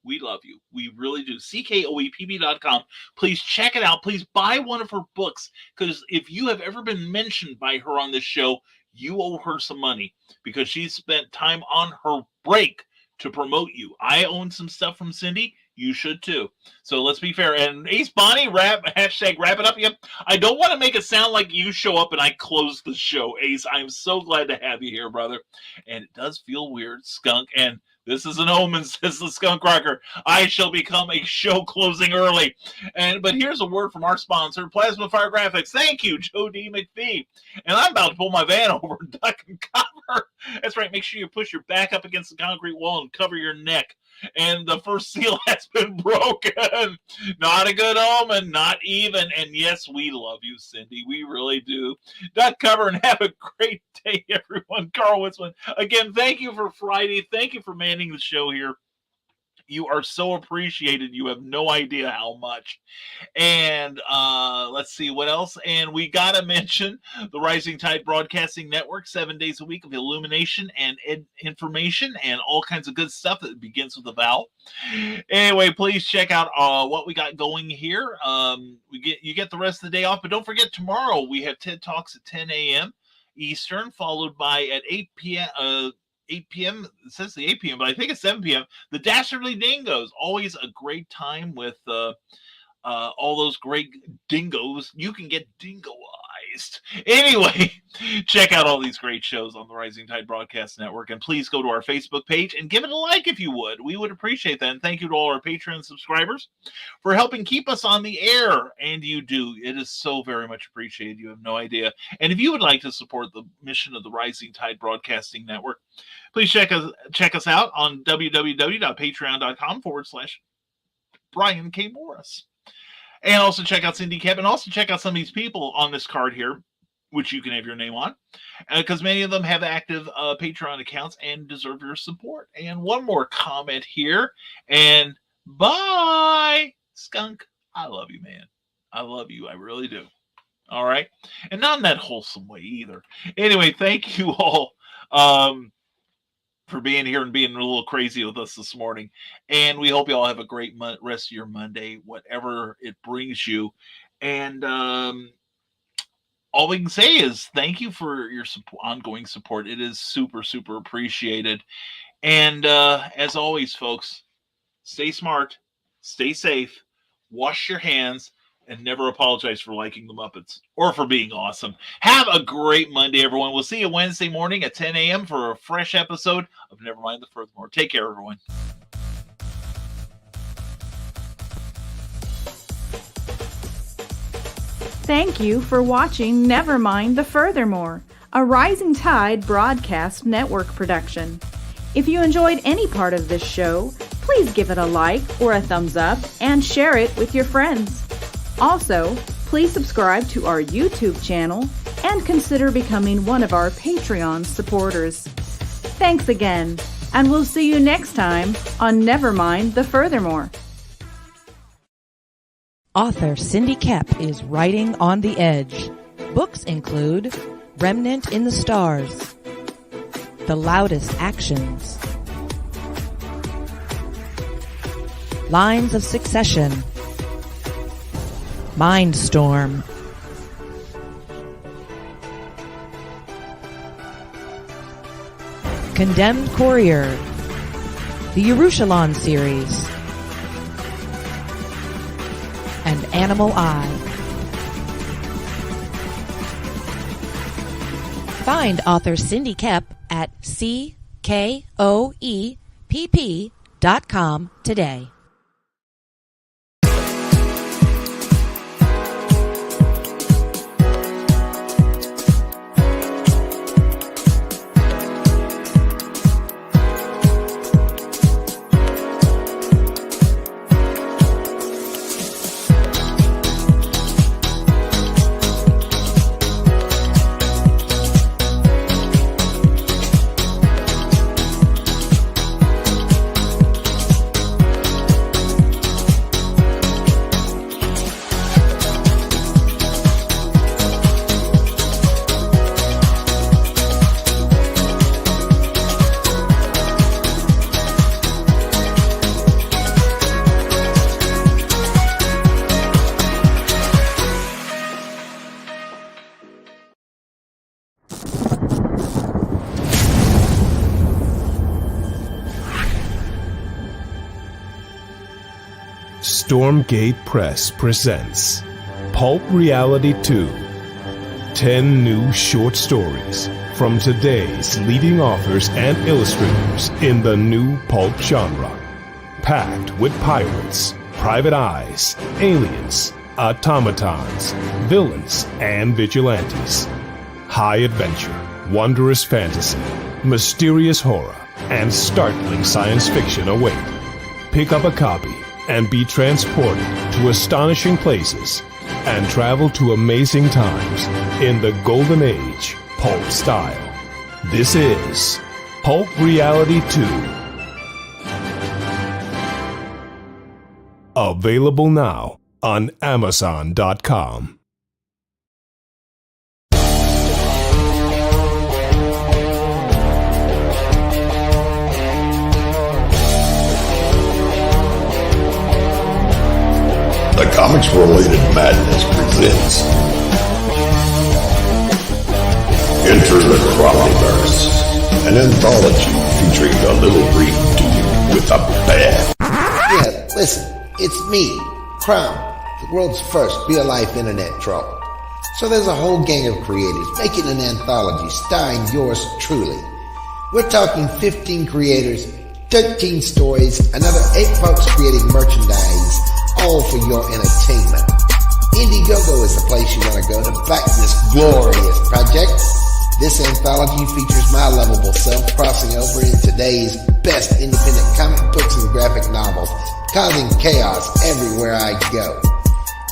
Speaker 1: we love you. We really do. CKOEPB.com. Please check it out. Please buy one of her books, because if you have ever been mentioned by her on this show, you owe her some money, because she spent time on her break to promote you. I own some stuff from Cindy. You should too. So let's be fair. And Ace Bonnie, hashtag wrap it up. Yep. I don't want to make it sound like you show up and I close the show, Ace. I'm so glad to have you here, brother. And it does feel weird, Skunk. And this is an omen, says the Skunk Rocker. I shall become a show closing early. But here's a word from our sponsor, Plasma Fire Graphics. Thank you, Joe D. McPhee. And I'm about to pull my van over and duck and cover. That's right. Make sure you push your back up against the concrete wall and cover your neck. And the first seal has been broken. Not a good omen, not even. And yes, we love you, Cindy. We really do. Duck cover and have a great day, everyone. Carl Witzman, again, thank you for Friday. Thank you for manning the show here. You are so appreciated. You have no idea how much. And let's see what else. And we got to mention the Rising Tide Broadcasting Network, 7 days a week of illumination and information and all kinds of good stuff that begins with a vowel. Anyway, please check out what we got going here. You get the rest of the day off, but don't forget tomorrow we have TED Talks at 10 a.m. Eastern, followed by at 8 p.m. 8 p.m. It says the 8 p.m., but I think it's 7 p.m. The Dastardly Dingoes. Always a great time with all those great dingoes. You can get dingoized. Anyway, check out all these great shows on the Rising Tide Broadcast Network. And please go to our Facebook page and give it a like if you would. We would appreciate that. And thank you to all our Patreon subscribers for helping keep us on the air. And you do. It is so very much appreciated. You have no idea. And if you would like to support the mission of the Rising Tide Broadcasting Network, please check us out on www.patreon.com/Brian K. Morris. And also check out Cindy Kemp, and also check out some of these people on this card here, which you can have your name on, because many of them have active Patreon accounts and deserve your support. And one more comment here, and bye, Skunk. I love you, man. I love you. I really do. All right? And not in that wholesome way either. Anyway, thank you all for being here and being a little crazy with us this morning. And we hope you all have a great rest of your Monday, whatever it brings you. And all we can say is thank you for your ongoing support. It is super, super appreciated. And as always, folks, stay smart, stay safe, wash your hands, and never apologize for liking the Muppets or for being awesome. Have a great Monday, everyone. We'll see you Wednesday morning at 10 a.m. for a fresh episode of Nevermind the Furthermore. Take care, everyone.
Speaker 5: Thank you for watching Nevermind the Furthermore, a Rising Tide Broadcast Network production. If you enjoyed any part of this show, please give it a like or a thumbs up and share it with your friends. Also, please subscribe to our YouTube channel and consider becoming one of our Patreon supporters. Thanks again, and we'll see you next time on Nevermind the Furthermore.
Speaker 4: Author Cindy Kemp is writing on the edge. Books include Remnant in the Stars, The Loudest Actions, Lines of Succession, Mindstorm, Condemned Courier, the Yerushalayim series, and Animal Eye. Find author Cindy Koepp at CKOEPP.com today.
Speaker 7: Stormgate Press presents Pulp Reality 2. 10 new short stories from today's leading authors and illustrators in the new pulp genre. Packed with pirates, private eyes, aliens, automatons, villains, and vigilantes. High adventure, wondrous fantasy, mysterious horror, and startling science fiction await. Pick up a copy and be transported to astonishing places and travel to amazing times in the golden age pulp style. This is Pulp Reality 2. Available now on Amazon.com.
Speaker 8: The Comics-Related Madness presents Enter the Cromnyverse, an anthology featuring a little green dude with a bat.
Speaker 9: Yeah, listen, it's me, Crom, the world's first real-life internet troll. So there's a whole gang of creators making an anthology starring yours truly. We're talking 15 creators, 13 stories, another 8 folks creating merchandise, all for your entertainment. Indiegogo is the place you want to go to back this glorious project. This anthology features my lovable self crossing over in today's best independent comic books and graphic novels, causing chaos everywhere I go.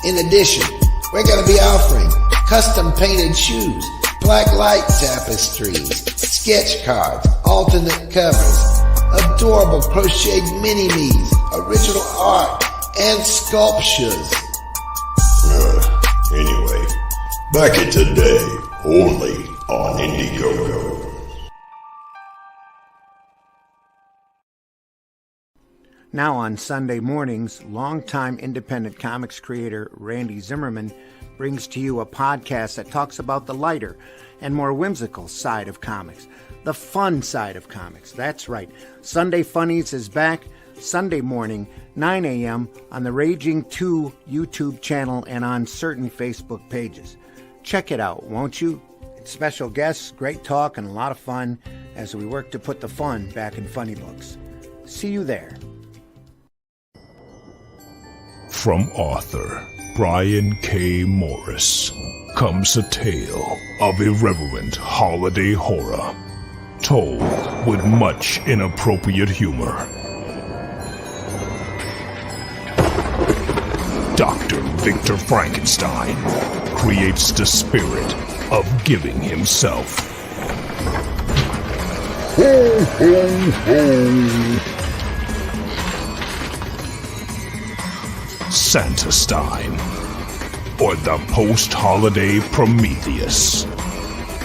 Speaker 9: In addition, we're going to be offering custom painted shoes, black light tapestries, sketch cards, alternate covers, adorable crocheted mini-me's, original art, and sculptures.
Speaker 8: Anyway, back at today, only on Indiegogo.
Speaker 10: Now on Sunday mornings, longtime independent comics creator Randy Zimmerman brings to you a podcast that talks about the lighter and more whimsical side of comics, the fun side of comics. That's right. Sunday Funnies is back Sunday morning, 9 a.m. on the Raging 2 YouTube channel and on certain Facebook pages. Check it out, won't you? It's special guests, great talk, and a lot of fun as we work to put the fun back in funny books. See you there.
Speaker 7: From author Brian K. Morris comes a tale of irreverent holiday horror, told with much inappropriate humor. Dr. Victor Frankenstein creates the spirit of giving himself.
Speaker 8: Ho, ho, ho.
Speaker 7: Santastein, or the post-holiday Prometheus.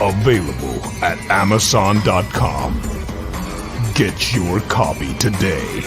Speaker 7: Available at Amazon.com. Get your copy today.